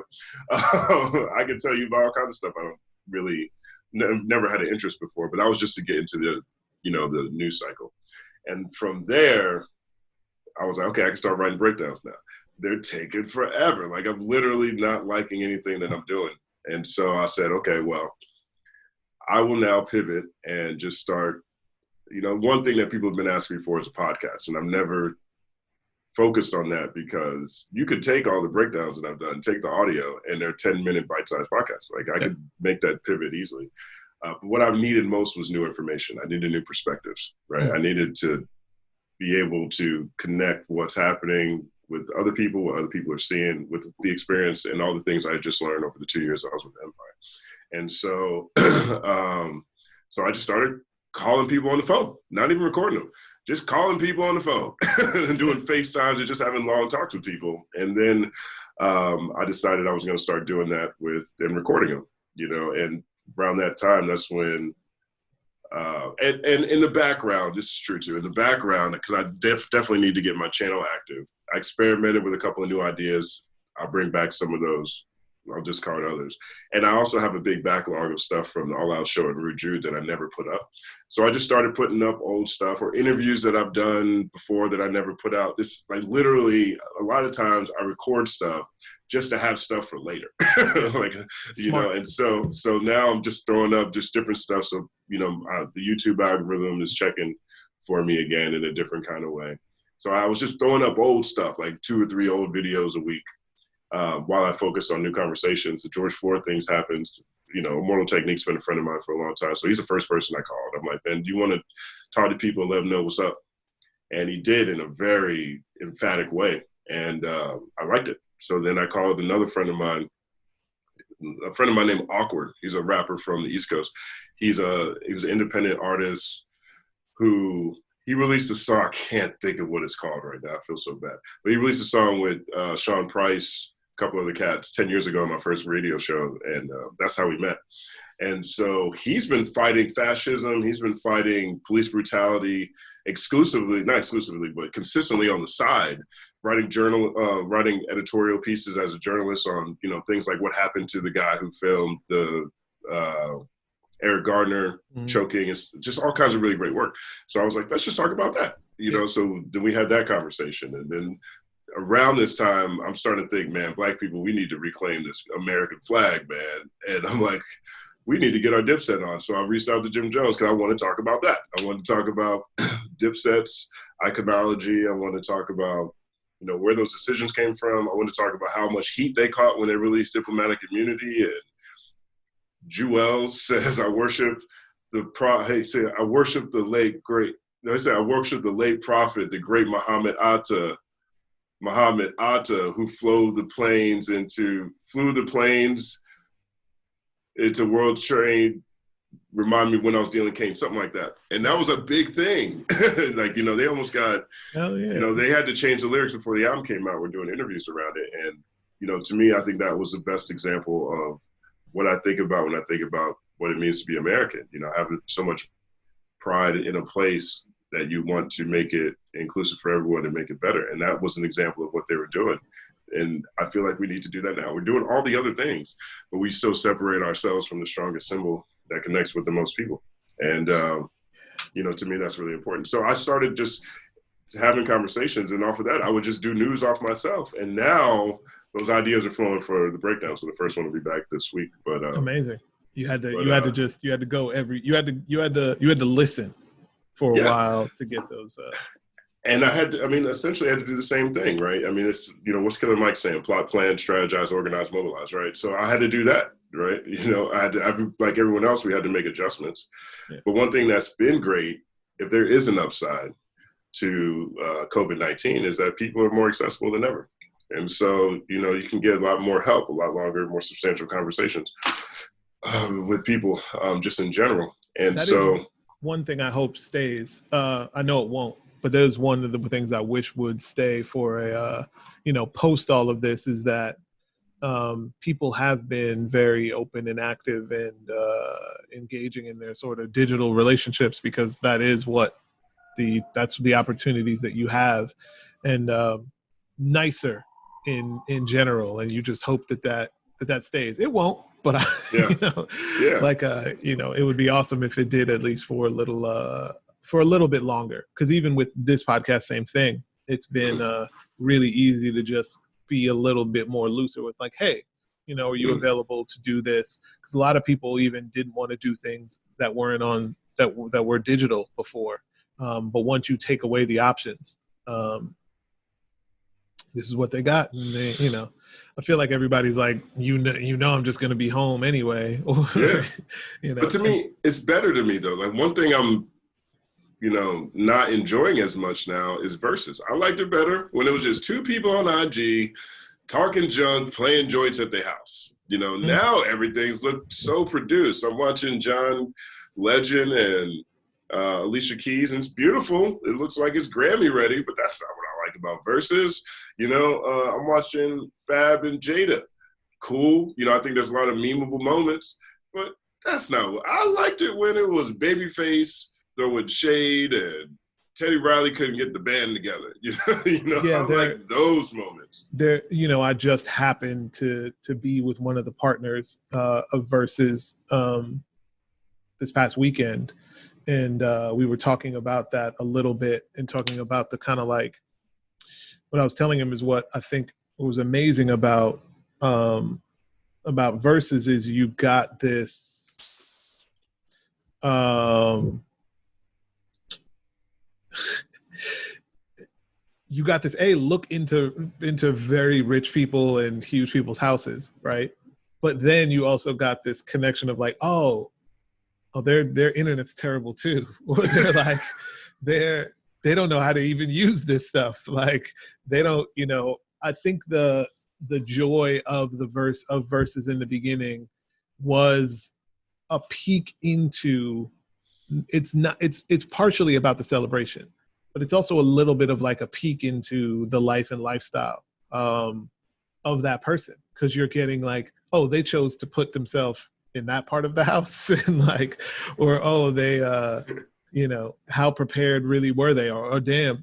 I can tell you about all kinds of stuff I don't really, never had an interest before, but that was just to get into the news cycle. And from there, I was like, okay, I can start writing breakdowns now. They're taking forever. Like, I'm literally not liking anything that I'm doing. And so I said, okay, well, I will now pivot and just start, one thing that people have been asking me for is a podcast. And I've never focused on that because you could take all the breakdowns that I've done, take the audio, and they're 10-minute bite-sized podcasts. Like I could make that pivot easily. But what I needed most was new information. I needed new perspectives, right? I needed to be able to connect what's happening with other people, what other people are seeing, with the experience and all the things I just learned over the 2 years I was with Empire. And so, so I just started calling people on the phone, not even recording them, just calling people on the phone and doing FaceTimes and just having long talks with people. And then I decided I was going to start doing that with and recording them, you know, and around that time, that's when, and in the background, this is true too, in the background, because I definitely need to get my channel active. I experimented with a couple of new ideas. I'll bring back some of those. I'll discard others. And I also have a big backlog of stuff from the All Out Show and Rude Jude that I never put up. So I just started putting up old stuff or interviews that I've done before that I never put out. This, like, literally, a lot of times I record stuff just to have stuff for later. Like, you know, and so now I'm just throwing up just different stuff. So, you know, the YouTube algorithm is checking for me again in a different kind of way. So I was just throwing up old stuff, like 2 or 3 old videos a week. While I focus on new conversations. The George Floyd things happened. You know, Immortal Technique's been a friend of mine for a long time. So he's the first person I called. I'm like, Ben, do you want to talk to people and let them know what's up? And he did in a very emphatic way. And I liked it. So then I called another friend of mine named Awkward. He's a rapper from the East Coast. He was an independent artist who he released a song. I can't think of what it's called right now. I feel so bad. But he released a song with Sean Price, a couple of the cats 10 years ago on my first radio show. And that's how we met. And so he's been fighting fascism. He's been fighting police brutality not exclusively, but consistently on the side, writing editorial pieces as a journalist on, you know, things like what happened to the guy who filmed the Eric Gardner choking. It's just all kinds of really great work. So I was like, let's just talk about that, you know? So then we had that conversation. And then around this time, I'm starting to think, man, Black people, we need to reclaim this American flag, man. And I'm like, we need to get our Dipset on. So I reached out to Jim Jones because I want to talk about that. I want to talk about Dipset's iconology. I want to talk about, you know, where those decisions came from. I want to talk about how much heat they caught when they released Diplomatic Immunity. And Jewel says, I worship the late prophet, the great Muhammad Atta, who flew the planes into World Trade, remind me when I was dealing cane, something like that. And that was a big thing. Like, you know, they almost got, you know, they had to change the lyrics before the album came out. We're doing interviews around it. And, you know, to me, I think that was the best example of what I think about when I think about what it means to be American, you know, having so much pride in a place that you want to make it inclusive for everyone and make it better. And that was an example of what they were doing. And I feel like we need to do that now. We're doing all the other things, but we still separate ourselves from the strongest symbol that connects with the most people. And, you know, to me, that's really important. So I started just having conversations, and off of that, I would just do news off myself. And now those ideas are flowing for the breakdown. So the first one will be back this week. But amazing. You had to listen for a while to get those. And essentially I had to do the same thing, right? I mean, it's, you know, what's Killer Mike saying? Plot, plan, strategize, organize, mobilize, right? So I had to do that, right? You know, like everyone else, we had to make adjustments. Yeah. But one thing that's been great, if there is an upside to COVID-19, is that people are more accessible than ever. And so, you know, you can get a lot more help, a lot longer, more substantial conversations with people just in general. And that so is one thing I hope stays. I know it won't, but there's one of the things I wish would stay for a, you know, post all of this, is that people have been very open and active and engaging in their sort of digital relationships, because that is that's the opportunities that you have, and nicer in general. And you just hope that stays. It won't, but you know, like you know, it would be awesome if it did, at least for a little bit longer. Because even with this podcast, same thing. It's been really easy to just be a little bit more looser with, like, hey, you know, are you available to do this? Because a lot of people even didn't want to do things that weren't on that were digital before. But once you take away the options, this is what they got, and they, I feel like everybody's like, I'm just going to be home anyway. Or, Yeah. But to me, it's better to me though. Like one thing I'm, not enjoying as much now is verses. I liked it better when it was just two people on IG talking junk, playing joints at their house. Now everything's looked so produced. I'm watching John Legend and Alicia Keys, and it's beautiful. It looks like it's Grammy ready, but that's not what I like about verses. I'm watching Fab and Jada. Cool. I think there's a lot of memeable moments, but that's not what I liked it when it was Babyface throwing shade and Teddy Riley couldn't get the band together. I like those moments. I just happened to be with one of the partners of Versus this past weekend. And we were talking about that a little bit and talking about the kind of like, what I was telling him is what I think was amazing about Versus is you got this look into very rich people and huge people's houses, right? But then you also got this connection of like, oh, their internet's terrible too. Or they're like, they don't know how to even use this stuff. Like they don't, I think the joy of the Verses in the beginning was a peek into, it's partially about the celebration, but it's also a little bit of like a peek into the life and lifestyle of that person. Cause you're getting like, oh, they chose to put themselves in that part of the house and like, or, oh, they, how prepared really were they? Or damn,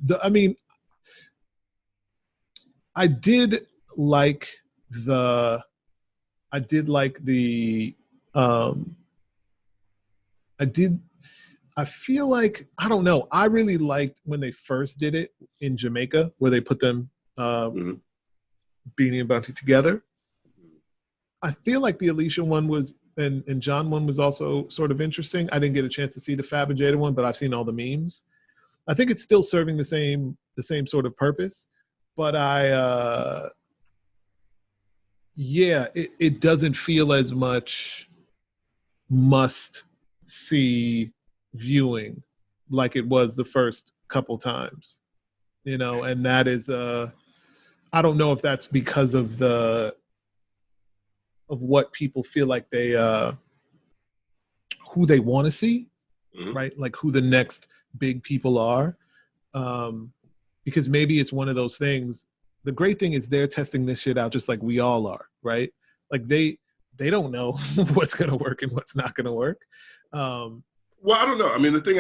I feel like, I don't know. I really liked when they first did it in Jamaica, where they put them, Beanie and Bounty together. I feel like the Alicia one was, and John one was also sort of interesting. I didn't get a chance to see the Fab and Jada one, but I've seen all the memes. I think it's still serving the same sort of purpose, but it doesn't feel as much must see viewing like it was the first couple times, and that is, I don't know if that's because of what people feel like they, who they want to see, right? Like who the next big people are. Because maybe it's one of those things. The great thing is they're testing this shit out just like we all are, right? Like they don't know what's going to work and what's not going to work. Well, I don't know. The thing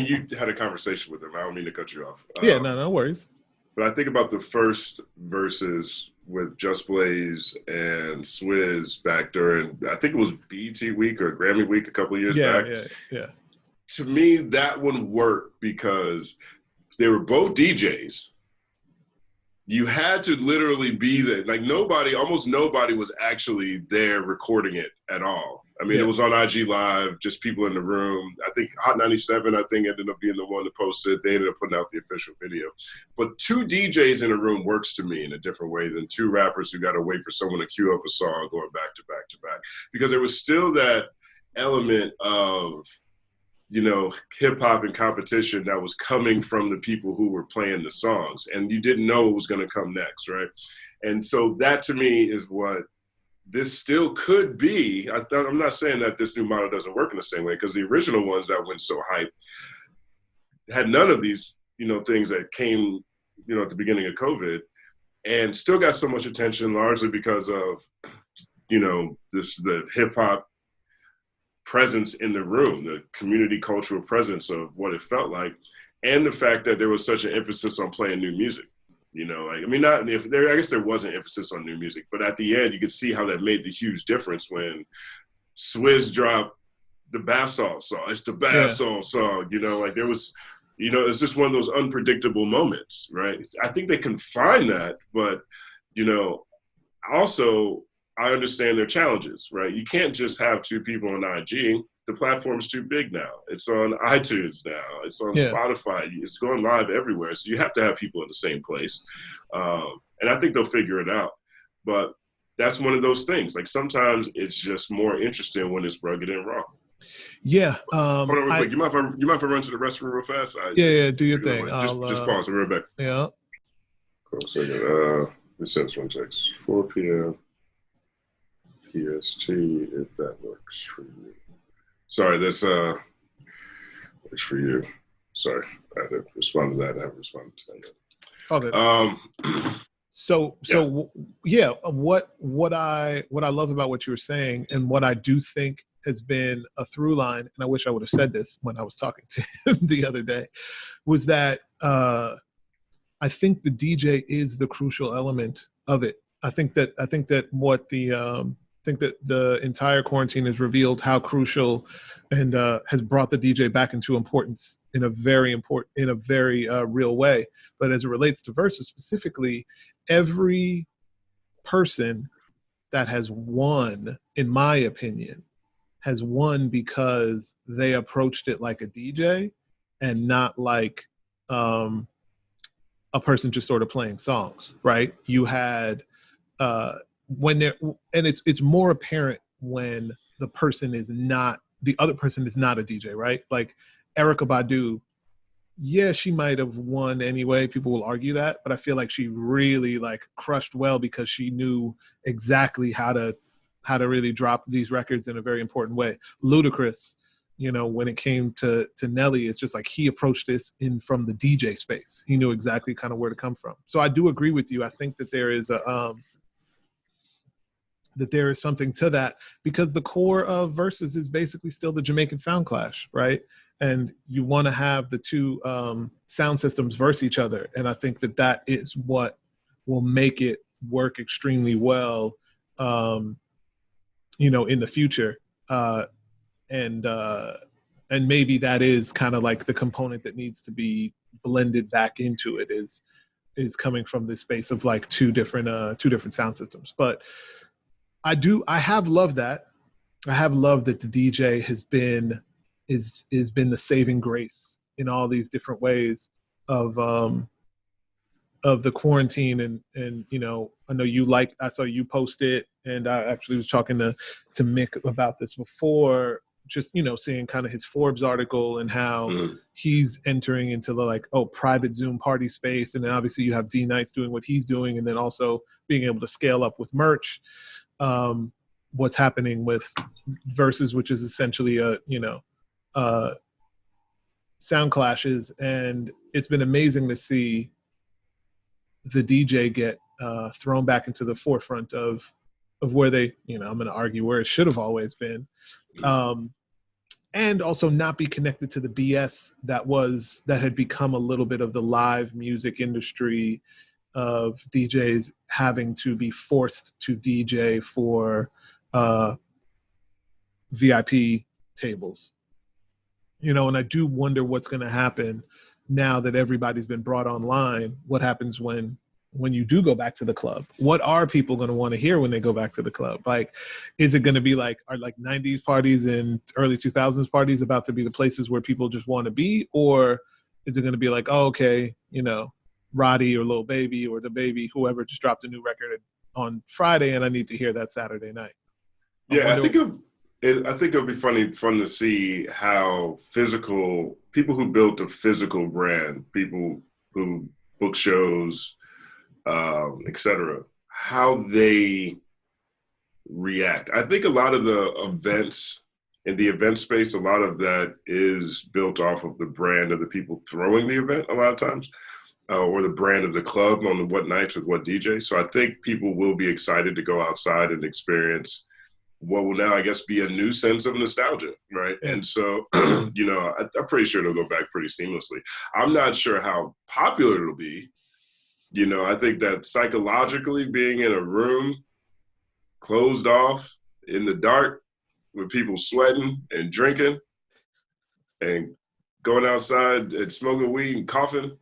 you had a conversation with them. I don't mean to cut you off. Yeah, no worries. But I think about the first Verses with Just Blaze and Swizz back during, I think it was BET Week or Grammy Week a couple of years back. Yeah. To me, that one worked because they were both DJs. You had to literally be there. Like almost nobody was actually there recording it at all. It was on IG Live, just people in the room. I think Hot 97, ended up being the one to post it. They ended up putting out the official video. But two DJs in a room works to me in a different way than two rappers who got to wait for someone to cue up a song going back to back to back. Because there was still that element of, hip hop and competition that was coming from the people who were playing the songs. And you didn't know what was going to come next, right? And so that to me is what this still could be. I'm not saying that this new model doesn't work in the same way, because the original ones that went so hype had none of these, things that came, at the beginning of COVID, and still got so much attention, largely because of, the hip hop presence in the room, the community cultural presence of what it felt like, and the fact that there was such an emphasis on playing new music. I guess there was an emphasis on new music, but at the end, you could see how that made the huge difference when Swizz dropped the bath salt song. It's the bath salt song, there was, it's just one of those unpredictable moments, right? I think they can find that, but, also I understand their challenges, right? You can't just have two people on IG. the platform's too big now. It's on iTunes now. It's on Yeah. Spotify. It's going live everywhere. So you have to have people in the same place. And I think they'll figure it out. But that's one of those things. Like sometimes it's just more interesting when it's rugged and raw. Yeah. Hold on real quick. You mind if I run to the restroom real fast? Yeah, do your thing. Just pause. I'll be right back. Yeah. Hold on a second. We sent one text. 4 p.m. PST, if that works for you. Sorry, that's works for you. Sorry, I had to respond to that. I haven't responded to that yet. Okay. So yeah, what I love about what you were saying, and what I do think has been a through line, and I wish I would have said this when I was talking to him the other day, was that I think the DJ is the crucial element of it. I think that the entire quarantine has revealed how crucial and has brought the DJ back into importance in a very real way. But as it relates to Versus specifically, every person that has won, in my opinion, has won because they approached it like a DJ and not like a person just sort of playing songs, right? You had it's more apparent when the other person is not a DJ, right? Like Erykah Badu, yeah, she might have won anyway. People will argue that, but I feel like she really like crushed well because she knew exactly how to really drop these records in a very important way. Ludacris, when it came to Nelly, it's just like he approached this from the DJ space. He knew exactly kind of where to come from. So I do agree with you. I think that there is something to that, because the core of Versus is basically still the Jamaican sound clash, right? And you want to have the two sound systems verse each other. And I think that is what will make it work extremely well, in the future. And maybe that is kind of like the component that needs to be blended back into it is coming from this space of like two different sound systems. But I have loved that. I have loved that the DJ has been the saving grace in all these different ways of the quarantine. And I know I saw you post it, and I actually was talking to Mick about this before, just seeing kind of his Forbes article and how he's entering into the private Zoom party space. And then obviously you have D Nights doing what he's doing, and then also being able to scale up with merch. What's happening with Versus, which is essentially sound clashes. And it's been amazing to see the DJ get thrown back into the forefront of where they, I'm going to argue where it should have always been. And also not be connected to the BS that had become a little bit of the live music industry of DJs having to be forced to DJ for VIP tables. And I do wonder what's going to happen now that everybody's been brought online. What happens when you do go back to the club? What are people going to want to hear when they go back to the club? Like, is it going to be are 90s parties and early 2000s parties about to be the places where people just want to be? Or is it going to be like, oh, okay, Roddy or Lil Baby or the Baby, whoever just dropped a new record on Friday, and I need to hear that Saturday night? I think it'll be fun to see how people who built a physical brand, people who book shows, etc., how they react. I think a lot of the events in the event space, a lot of that is built off of the brand of the people throwing the event a lot of times, or the brand of the club on what nights with what DJ. So I think people will be excited to go outside and experience what will now, I guess, be a new sense of nostalgia, right? Yeah. And so, I'm pretty sure it'll go back pretty seamlessly. I'm not sure how popular it'll be. I think that psychologically being in a room closed off in the dark with people sweating and drinking and going outside and smoking weed and coughing,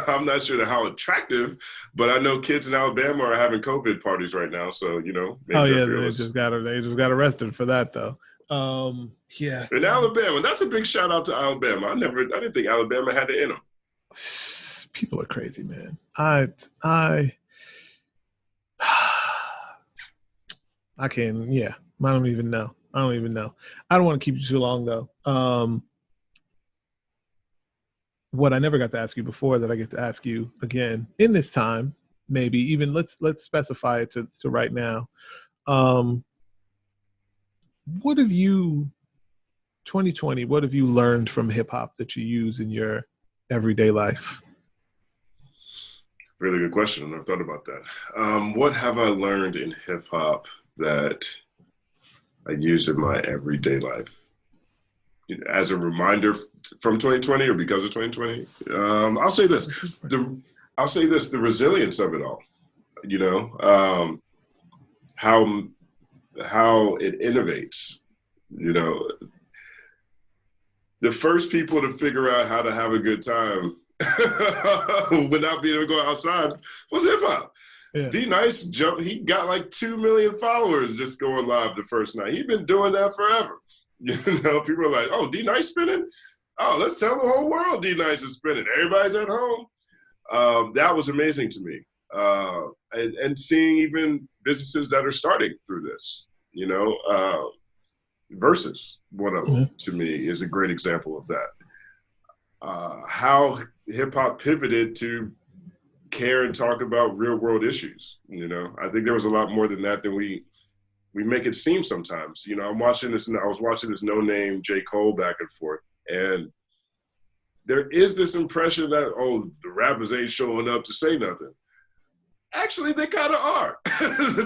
I'm not sure how attractive, but I know kids in Alabama are having COVID parties right now. So, maybe they just got arrested for that though. Yeah. And Alabama, that's a big shout out to Alabama. I didn't think Alabama had it in them. People are crazy, man. I can't. Yeah, I don't even know. I don't want to keep you too long though. What I never got to ask you before that I get to ask you again in this time, maybe even let's specify it to right now. What have you 2020? What have you learned from hip hop that you use in your everyday life? Really good question. I've thought about that. What have I learned in hip hop that I use in my everyday life? As a reminder from 2020 or because of 2020? I'll say this. The resilience of it all. You know, how it innovates. You know, the first people to figure out how to have a good time without being able to go outside was hip hop. Yeah. D-Nice jumped. He got like 2 million followers just going live the first night. He'd been doing that forever. You know, people are like, "Oh, D-Nice spinning? Oh, let's tell the whole world D-Nice is spinning. Everybody's at home." That was amazing to me. And seeing even businesses that are starting through this, you know, Versus one of them to me is a great example of that. How hip hop pivoted to care and talk about real world issues. You know, I think there was a lot more than that than we make it seem sometimes. You know, I was watching this No Name J. Cole back and forth, and there is this impression that, oh, the rappers ain't showing up to say nothing. Actually, they kind of are.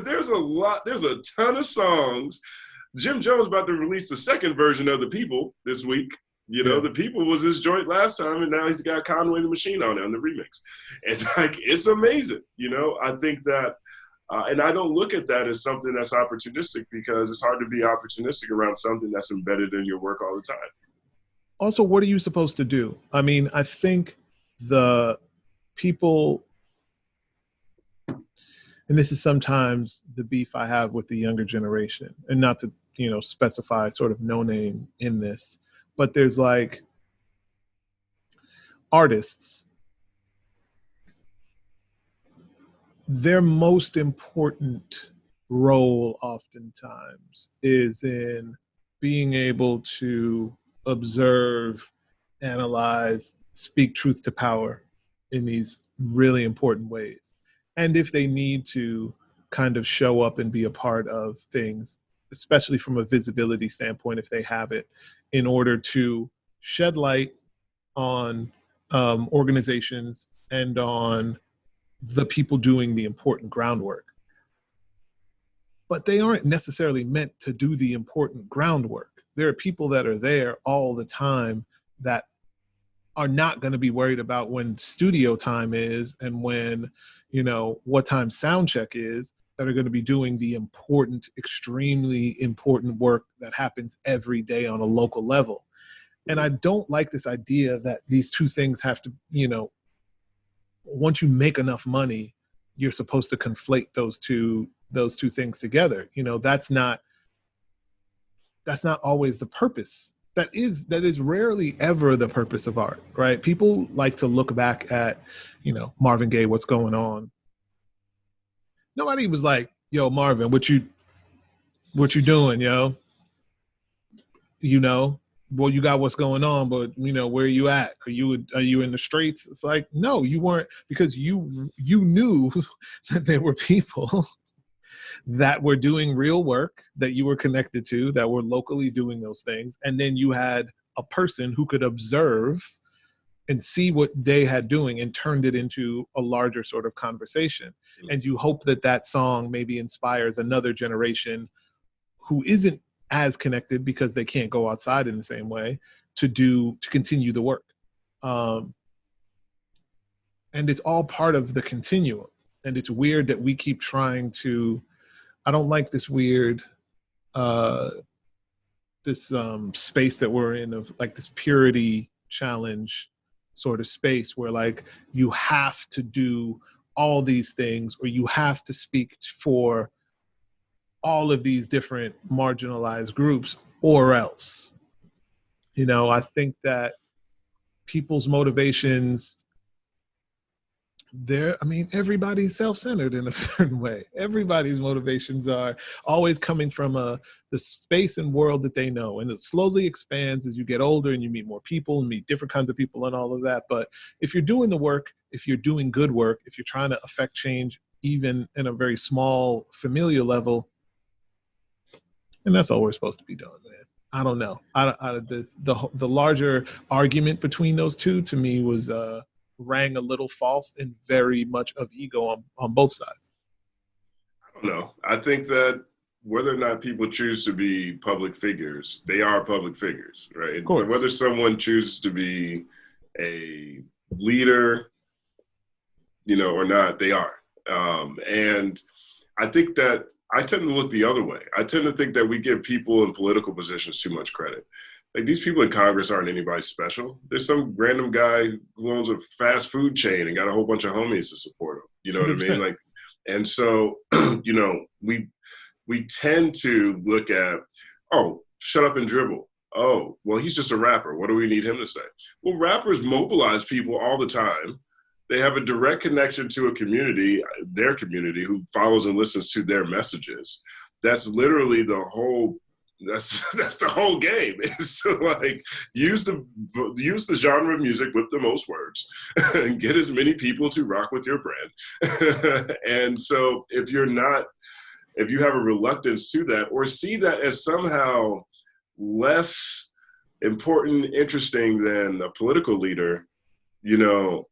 There's a ton of songs. Jim Jones about to release the second version of The People this week. You know, The People was his joint last time, and now he's got Conway the Machine on the remix. It's like, it's amazing. You know, I think that, and I don't look at that as something that's opportunistic, because it's hard to be opportunistic around something that's embedded in your work all the time. Also, what are you supposed to do? I mean, I think the people, and this is sometimes the beef I have with the younger generation, and not to, you know, specify sort of No Name in this, but there's like artists, their most important role oftentimes is in being able to observe, analyze, speak truth to power in these really important ways. And if they need to kind of show up and be a part of things, especially from a visibility standpoint, if they have it, in order to shed light on organizations and on the people doing the important groundwork. But they aren't necessarily meant to do the important groundwork. There are people that are there all the time that are not going to be worried about when studio time is and when, you know, what time sound check is, that are going to be doing the important, extremely important work that happens every day on a local level. And I don't like this idea that these two things have to, you know, once you make enough money, you're supposed to conflate those two things together. You know, that's not always the purpose. That is rarely ever the purpose of art, right? People like to look back at, you know, Marvin Gaye, What's Going On. Nobody was like, yo, Marvin, what you doing, yo? You know, well, you got What's Going On, but, you know, where are you at? Are you in the streets? It's like, no, you weren't, because you knew that there were people that were doing real work that you were connected to, that were locally doing those things. And then you had a person who could observe and see what they had doing and turned it into a larger sort of conversation. And you hope that that song maybe inspires another generation who isn't as connected because they can't go outside in the same way to continue the work. And it's all part of the continuum. And it's weird that we keep trying to, I don't like this weird, space that we're in of like this purity challenge sort of space where like you have to do all these things, or you have to speak for all of these different marginalized groups, or else. You know, I think that people's motivations, everybody's self-centered in a certain way. Everybody's motivations are always coming from the space and world that they know, and it slowly expands as you get older and you meet more people and meet different kinds of people and all of that. But if you're doing the work, if you're doing good work, if you're trying to affect change even in a very small familial level, and that's all we're supposed to be doing, man. I don't know. The larger argument between those two to me was rang a little false and very much of ego on both sides. I don't know. I think that whether or not people choose to be public figures, they are public figures, right? Of course. Whether someone chooses to be a leader, you know, or not, they are. And I think that I tend to look the other way. I tend to think that we give people in political positions too much credit. Like, these people in Congress aren't anybody special. There's some random guy who owns a fast food chain and got a whole bunch of homies to support him. You know 100%. What I mean? Like, and so, you know, we tend to look at, oh, shut up and dribble. Oh, well, he's just a rapper. What do we need him to say? Well, rappers mobilize people all the time. They have a direct connection to a community, their community, who follows and listens to their messages. That's literally the whole. That's the whole game. So, like, use the genre of music with the most words and get as many people to rock with your brand. And so if you have a reluctance to that, or see that as somehow less important, interesting than a political leader, you know,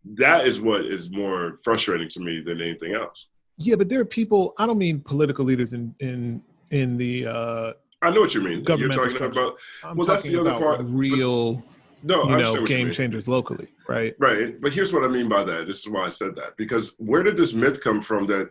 that is what is more frustrating to me than anything else. Yeah, but there are people, I don't mean political leaders in the I know what you mean. You're talking structure. about, well, that's the other part. Real, game changers locally, right? Right. But here's what I mean by that. This is why I said that. Because where did this myth come from that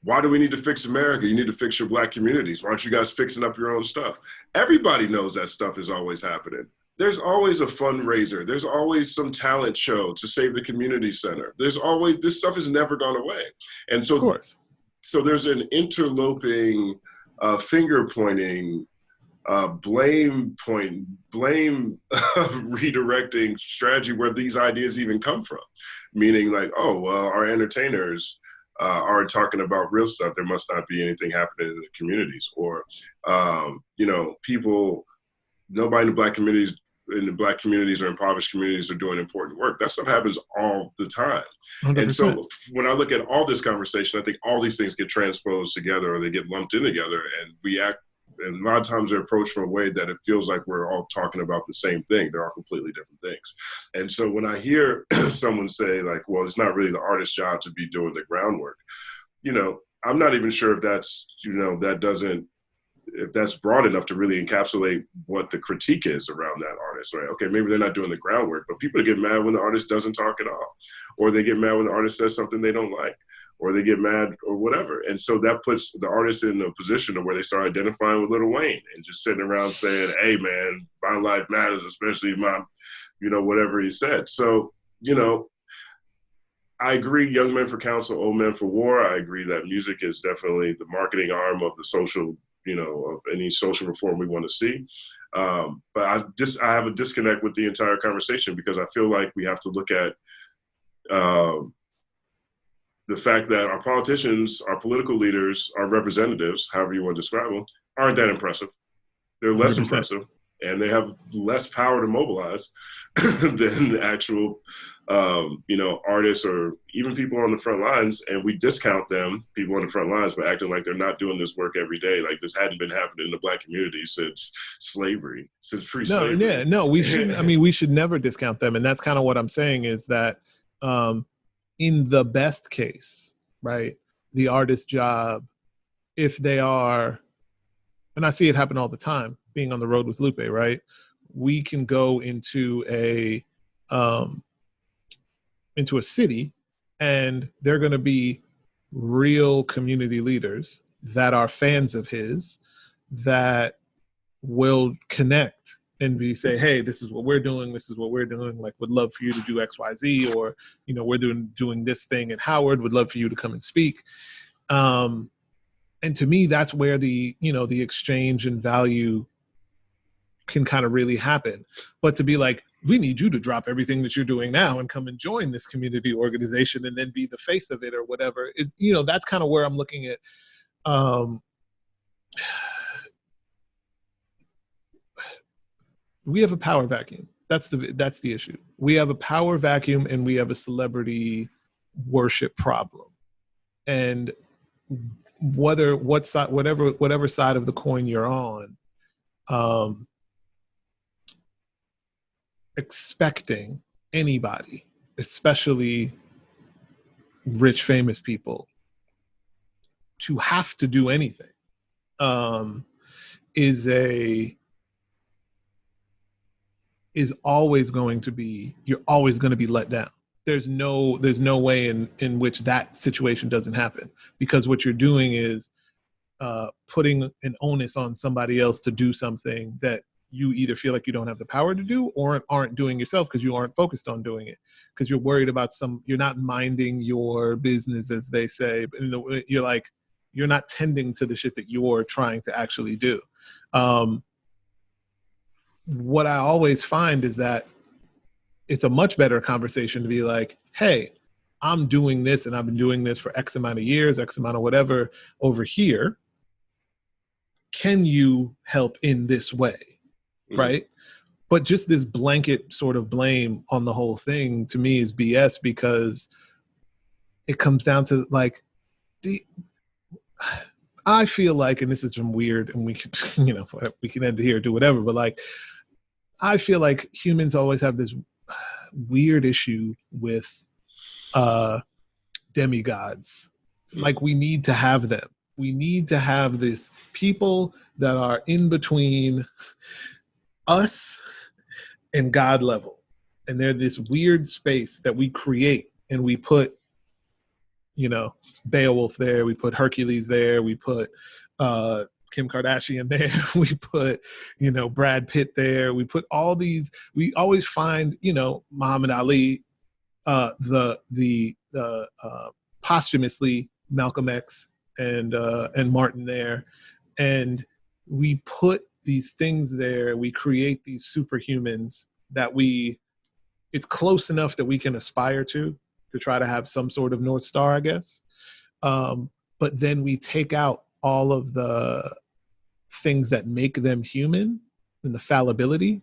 why do we need to fix America? You need to fix your Black communities. Why aren't you guys fixing up your own stuff? Everybody knows that stuff is always happening. There's always a fundraiser. There's always some talent show to save the community center. There's always, this stuff has never gone away. And so, of course. So there's an interloping, finger pointing, blame redirecting strategy where these ideas even come from. Meaning, like, oh, well, our entertainers aren't talking about real stuff. There must not be anything happening in the communities. Or, nobody in the Black communities or impoverished communities are doing important work. That stuff happens all the time. 100%. And so when I look at all this conversation, I think all these things get transposed together, or they get lumped in together, and we act, and a lot of times they're approached from a way that it feels like we're all talking about the same thing. They're all completely different things. And so when I hear someone say, like, well, it's not really the artist's job to be doing the groundwork, you know, I'm not even sure if that's, if that's broad enough to really encapsulate what the critique is around that artist, right? Okay, maybe they're not doing the groundwork, but people get mad when the artist doesn't talk at all, or they get mad when the artist says something they don't like, or they get mad or whatever. And so that puts the artist in a position of where they start identifying with Lil Wayne and just sitting around saying, hey man, my life matters, especially my, whatever he said. So, I agree, young men for counsel, old men for war. I agree that music is definitely the marketing arm of the social, of any social reform we want to see. But I have a disconnect with the entire conversation, because I feel like we have to look at the fact that our politicians, our political leaders, our representatives, however you want to describe them, aren't that impressive. They're less 100%. Impressive, and they have less power to mobilize than actual, artists or even people on the front lines. And we discount them, people on the front lines, by acting like they're not doing this work every day. Like this hadn't been happening in the Black community since slavery, since pre-slavery. No, we shouldn't. We should never discount them. And that's kind of what I'm saying, is that in the best case, right, the artist's job, if they are, and I see it happen all the time, being on the road with Lupe, right? We can go into a city, and they're going to be real community leaders that are fans of his, that will connect and say, hey, this is what we're doing. This is what we're doing. Like, would love for you to do X, Y, Z, or, we're doing this thing at Howard, would love for you to come and speak. And to me, that's where the exchange and value can kind of really happen. But to be like, we need you to drop everything that you're doing now and come and join this community organization and then be the face of it or whatever is, that's kind of where I'm looking at. We have a power vacuum. That's the issue. We have a power vacuum and we have a celebrity worship problem. And whatever side of the coin you're on, expecting anybody, especially rich, famous people, to have to do anything, is always going to be, you're always going to be let down. There's no way in which that situation doesn't happen, because what you're doing is putting an onus on somebody else to do something that you either feel like you don't have the power to do or aren't doing yourself because you aren't focused on doing it, because you're worried about you're not minding your business, as they say. You're not tending to the shit that you're trying to actually do. What I always find is that it's a much better conversation to be like, hey, I'm doing this and I've been doing this for X amount of years, X amount of whatever over here. Can you help in this way? Mm-hmm. Right? But just this blanket sort of blame on the whole thing to me is BS, because it comes down to like I feel like, and this is some weird, and we can, we can end it here, do whatever, but like, I feel like humans always have this weird issue with demigods. Like, we need to have them. We need to have this people that are in between us and God level. And they're this weird space that we create, and we put, Beowulf there, we put Hercules there, we put Kim Kardashian there, we put, Brad Pitt there, we put all these, we always find, Muhammad Ali, the posthumously Malcolm X and Martin there. And we put these things there, we create these superhumans that it's close enough that we can aspire to try to have some sort of North Star, I guess. But then we take out all of the things that make them human and the fallibility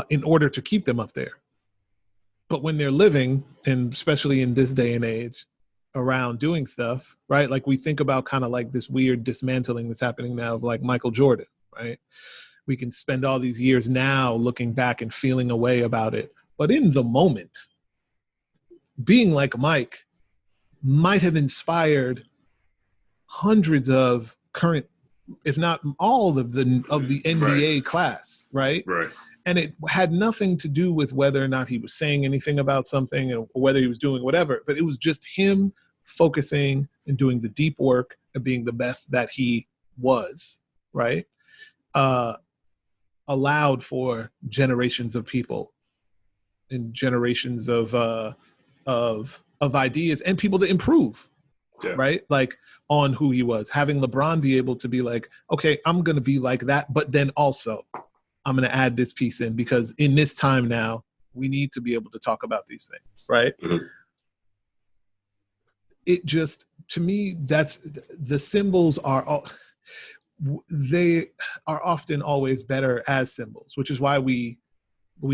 in order to keep them up there. But when they're living, and especially in this day and age, around doing stuff, right? Like, we think about kind of like this weird dismantling that's happening now of like Michael Jordan, right? We can spend all these years now looking back and feeling a way about it. But in the moment, being like Mike might have inspired hundreds of current, if not all of the NBA class, right? Right. And it had nothing to do with whether or not he was saying anything about something or whether he was doing whatever, but it was just him focusing and doing the deep work and being the best that he was, right? Allowed for generations of people and generations of ideas and people to improve, right? Like, on who he was. Having LeBron be able to be like, okay, I'm going to be like that, but then also I'm going to add this piece in, because in this time now, we need to be able to talk about these things, right? Mm-hmm. It just, to me, that's, the symbols they are often always better as symbols, which is why we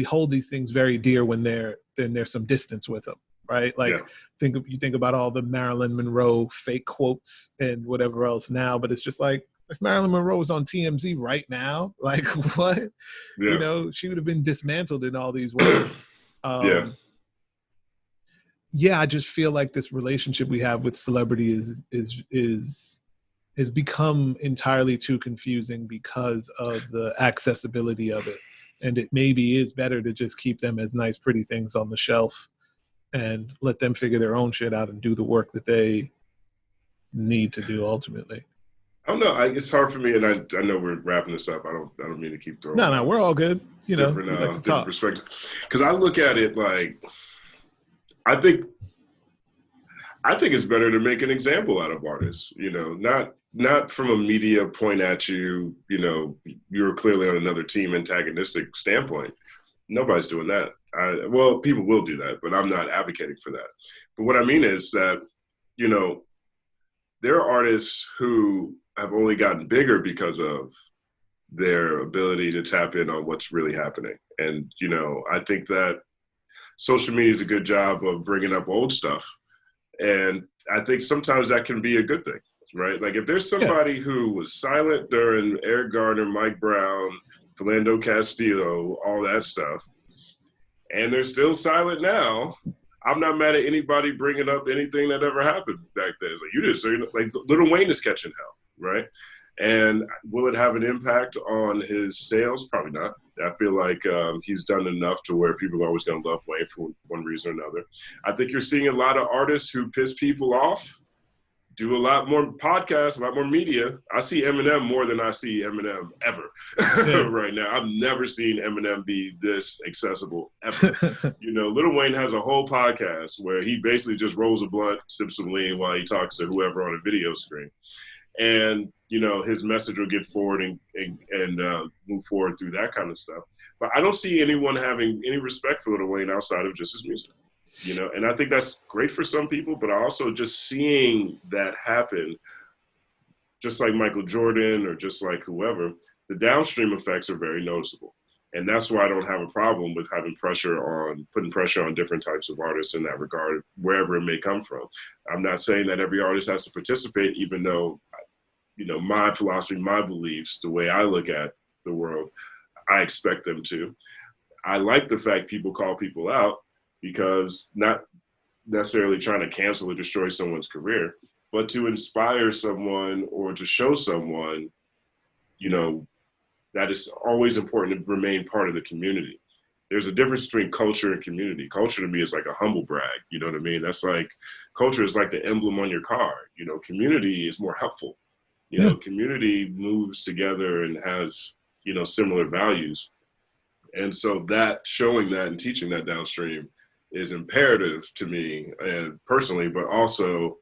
hold these things very dear when there's some distance with them, right? Like, you think about all the Marilyn Monroe fake quotes and whatever else now, but it's just like, if Marilyn Monroe was on TMZ right now, like, what? Yeah. She would have been dismantled in all these ways. I just feel like this relationship we have with celebrity is become entirely too confusing because of the accessibility of it. And it maybe is better to just keep them as nice, pretty things on the shelf and let them figure their own shit out and do the work that they need to do ultimately. I don't know. It's hard for me, and I know we're wrapping this up. I don't mean to keep throwing. No, we're all good. Different perspective. Because I look at it like, I think I think it's better to make an example out of artists, not from a media point at you, you're clearly on another team antagonistic standpoint. Nobody's doing that. Well, people will do that, but I'm not advocating for that. But what I mean is that, there are artists who have only gotten bigger because of their ability to tap in on what's really happening. And, I think that social media is a good job of bringing up old stuff. And I think sometimes that can be a good thing, right? Like if there's somebody who was silent during Eric Garner, Mike Brown, Philando Castillo, all that stuff, and they're still silent now, I'm not mad at anybody bringing up anything that ever happened back then. It's like you just, like Lil Wayne is catching hell, right? And will it have an impact on his sales? Probably not. I feel like he's done enough to where people are always going to love Wayne for one reason or another. I think you're seeing a lot of artists who piss people off do a lot more podcasts, a lot more media. I see Eminem more than I see Eminem ever right now. I've never seen Eminem be this accessible ever. Lil Wayne has a whole podcast where he basically just rolls a blunt, sips some lean while he talks to whoever on a video screen. And, his message will get forward and move forward through that kind of stuff. But I don't see anyone having any respect for Lil Wayne outside of just his music. And I think that's great for some people, but also just seeing that happen, just like Michael Jordan or just like whoever, the downstream effects are very noticeable. And that's why I don't have a problem with putting pressure on different types of artists in that regard, wherever it may come from. I'm not saying that every artist has to participate, even though, my philosophy, my beliefs, the way I look at the world, I expect them to. I like the fact people call people out, because not necessarily trying to cancel or destroy someone's career, but to inspire someone or to show someone, that is always important to remain part of the community. There's a difference between culture and community. Culture to me is like a humble brag, you know what I mean? That's like, culture is like the emblem on your car. Community is more helpful. Community moves together and has, similar values. And so that, showing that and teaching that downstream is imperative to me and personally, but also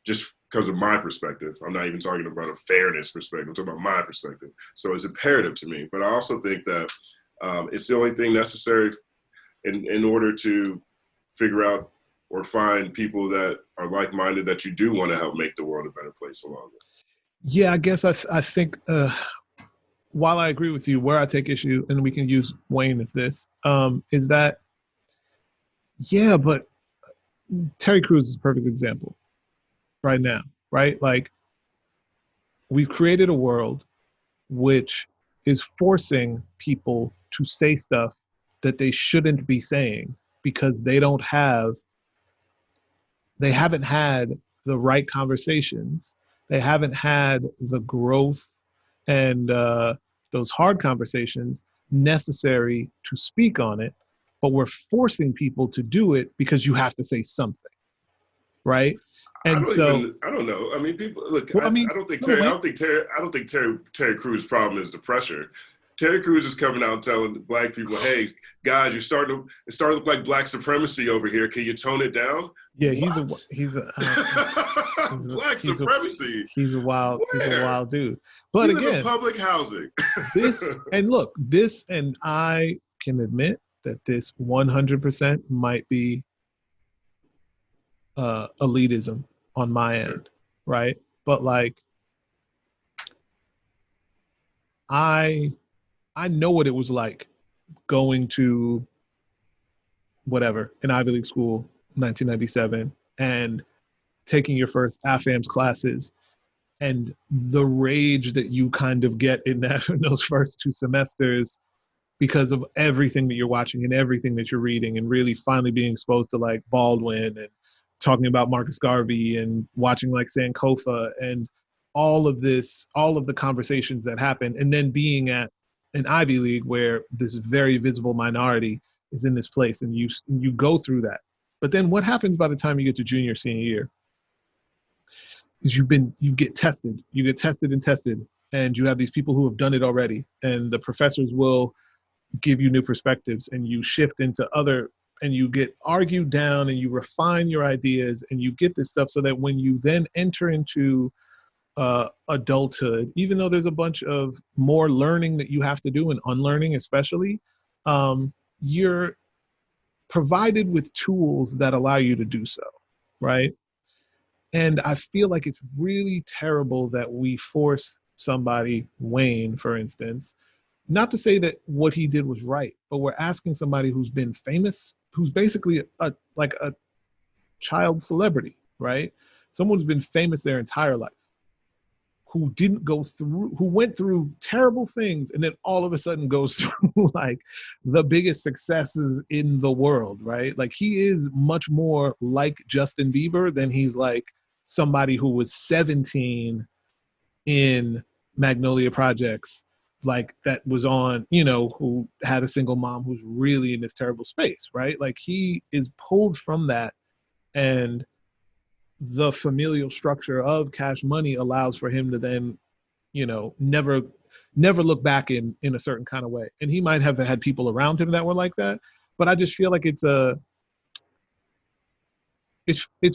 just because of my perspective. I'm not even talking about a fairness perspective. I'm talking about my perspective. So it's imperative to me. But I also think that it's the only thing necessary in order to figure out or find people that are like-minded that you do want to help make the world a better place along with. Yeah, I guess I think while I agree with you, where I take issue, and we can use Wayne as this, is that, but Terry Crews is a perfect example right now, right? Like, we've created a world which is forcing people to say stuff that they shouldn't be saying because they haven't had the right conversations. They haven't had the growth and those hard conversations necessary to speak on it, but we're forcing people to do it because you have to say something, right? And I don't know. I mean, people look. Well, I don't think Terry Crews' problem is the pressure. Terry Crews is coming out and telling black people, "Hey, guys, it's starting to look like black supremacy over here. Can you tone it down?" Yeah, black supremacy. He's a wild dude. But you again, live in public housing. this, and I can admit that this 100% might be elitism on my end, right? But like, I know what it was like going to whatever, an Ivy League school, 1997, and taking your first AFAMS classes, and the rage that you kind of get in those first 2 semesters because of everything that you're watching and everything that you're reading, and really finally being exposed to like Baldwin and talking about Marcus Garvey and watching like Sankofa and all of the conversations that happen, and then being at an Ivy League where this very visible minority is in this place, and you go through that. But then what happens by the time you get to junior, senior year is you get tested and tested, and you have these people who have done it already, and the professors will give you new perspectives, and you shift into other and you get argued down and you refine your ideas and you get this stuff so that when you then enter into adulthood, even though there's a bunch of more learning that you have to do and unlearning, especially, you're provided with tools that allow you to do so, right? And I feel like it's really terrible that we force somebody, Wayne, for instance, not to say that what he did was right, but we're asking somebody who's been famous, who's basically like a child celebrity, right? Someone who's been famous their entire life, who didn't go through, who went through terrible things and then all of a sudden goes through like the biggest successes in the world, right? Like he is much more like Justin Bieber than he's like somebody who was 17 in Magnolia Projects, like that was on, you know, who had a single mom who's really in this terrible space, right? Like he is pulled from that, and the familial structure of Cash Money allows for him to then, you know, never look back in a certain kind of way. And he might have had people around him that were like that, but I just feel like it's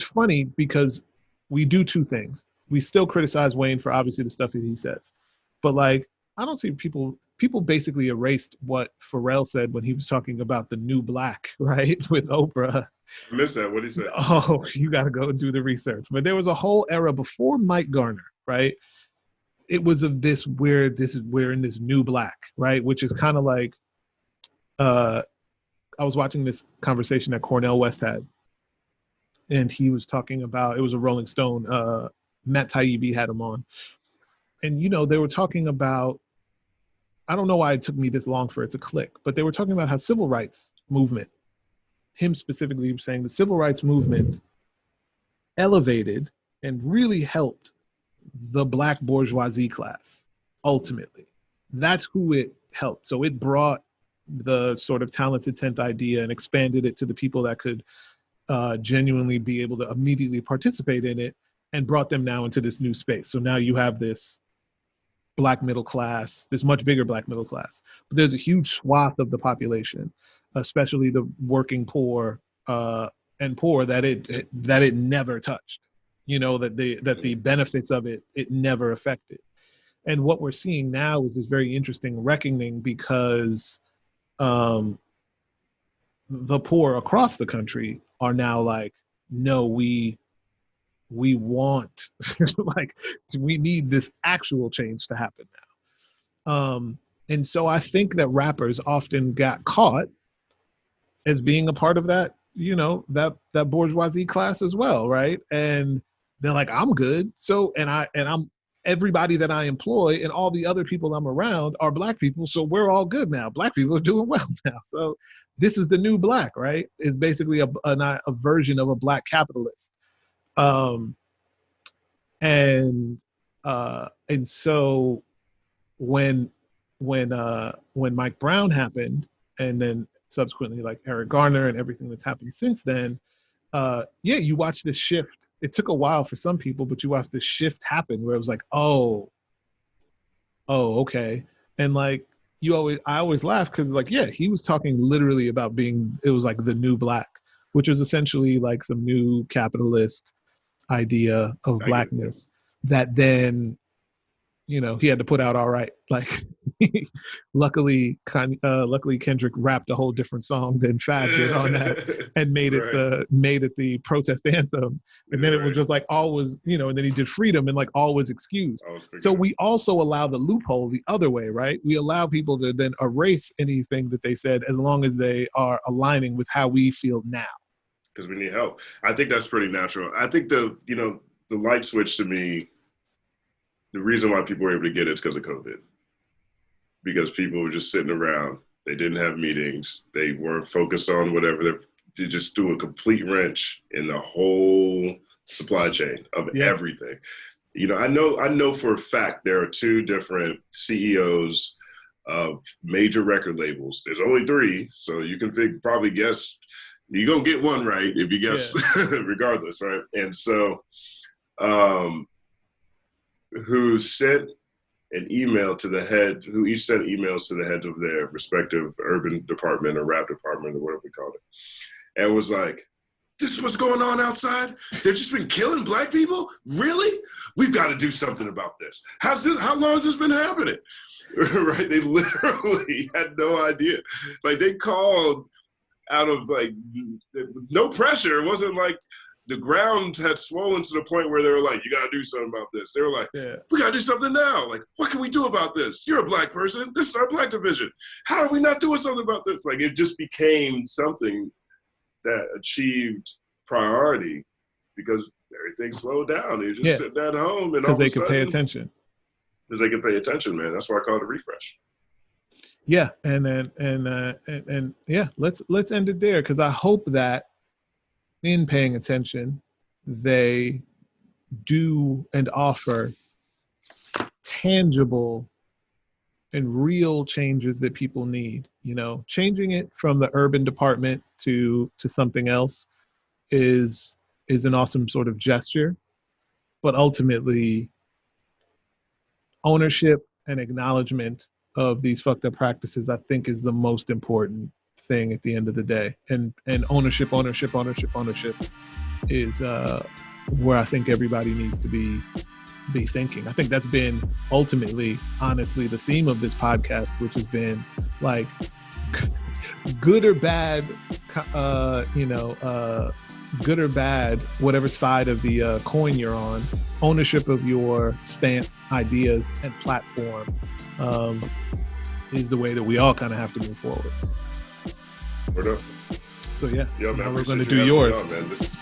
funny because we do two things. We still criticize Wayne for obviously the stuff that he says, but like I don't see people basically erased what Pharrell said when he was talking about the new black, right, with Oprah. I missed that. What did he say? Oh, you got to go and do the research. But there was a whole era before Mike Garner, right? It was of this weird, we're in this new black, right? Which is kind of like, I was watching this conversation that Cornel West had, and he was talking about, it was a Rolling Stone, Matt Taibbi had him on. And, you know, they were talking about, I don't know why it took me this long for it to click, but they were talking about how civil rights movement, him specifically saying the civil rights movement elevated and really helped the black bourgeoisie class, ultimately. That's who it helped. So it brought the sort of talented 10th idea and expanded it to the people that could genuinely be able to immediately participate in it, and brought them now into this new space. So now you have this black middle class, this much bigger black middle class. But there's a huge swath of the population, especially the working poor and poor that it never touched. You know, that the benefits of it never affected. And what we're seeing now is this very interesting reckoning, because the poor across the country are now like, no, we want like we need this actual change to happen now. And so I think that rappers often got caught as being a part of that, you know, that bourgeoisie class as well, right? And they're like, I'm good. So and I'm everybody that I employ and all the other people I'm around are black people, so we're all good now. Black people are doing well now. So this is the new black, right? It's basically a version of a black capitalist. And so when Mike Brown happened, and then subsequently like Eric Garner and everything that's happened since then, you watch this shift. It took a while for some people, but you watch this shift happen where it was like, oh, okay. And like I always laugh because like, yeah, he was talking literally about it was like the new black, which was essentially like some new capitalist idea of blackness that then, you know, he had to put out all right. Like, luckily Kendrick rapped a whole different song than Fab did on that, and made it the protest anthem. And then it was just like always, you know, and then he did Freedom, and like all was excused. So we also allow the loophole the other way, right? We allow people to then erase anything that they said as long as they are aligning with how we feel now. Because we need help. I think that's pretty natural. I think the light switch to me, the reason why people were able to get it is because of COVID. Because people were just sitting around. They didn't have meetings. They weren't focused on whatever. They just threw a complete wrench in the whole supply chain of everything. You know, I know for a fact there are two different CEOs of major record labels. There's only three, so you can probably guess. You're going to get one right if you guess, regardless, right? And so, who sent an email to the head, who each sent emails to the heads of their respective urban department or rap department or whatever we called it, and was like, this is what's going on outside? They've just been killing black people? Really? We've got to do something about this. How long has this been happening? Right? They literally had no idea. Like, they called out of like no pressure. It wasn't like the ground had swollen to the point where they were like, you got to do something about this. They were like, we got to do something now. Like, what can we do about this? You're a black person. This is our black division. How are we not doing something about this? Like, it just became something that achieved priority because everything slowed down. They just sitting at home and because they could pay attention. Because they could pay attention, man. That's why I call it a refresh. Yeah, and yeah, let's end it there, because I hope that in paying attention, they do and offer tangible and real changes that people need. You know, changing it from the urban department to something else is an awesome sort of gesture, but ultimately ownership and acknowledgement of these fucked up practices, I think, is the most important thing at the end of the day. And ownership is where I think everybody needs to be thinking. I think that's been ultimately, honestly, the theme of this podcast, which has been like good or bad, good or bad, whatever side of the coin you're on, ownership of your stance, ideas, and platform is the way that we all kind of have to move forward. Word up. So yeah, man, now we're going to do yours. Man. Let's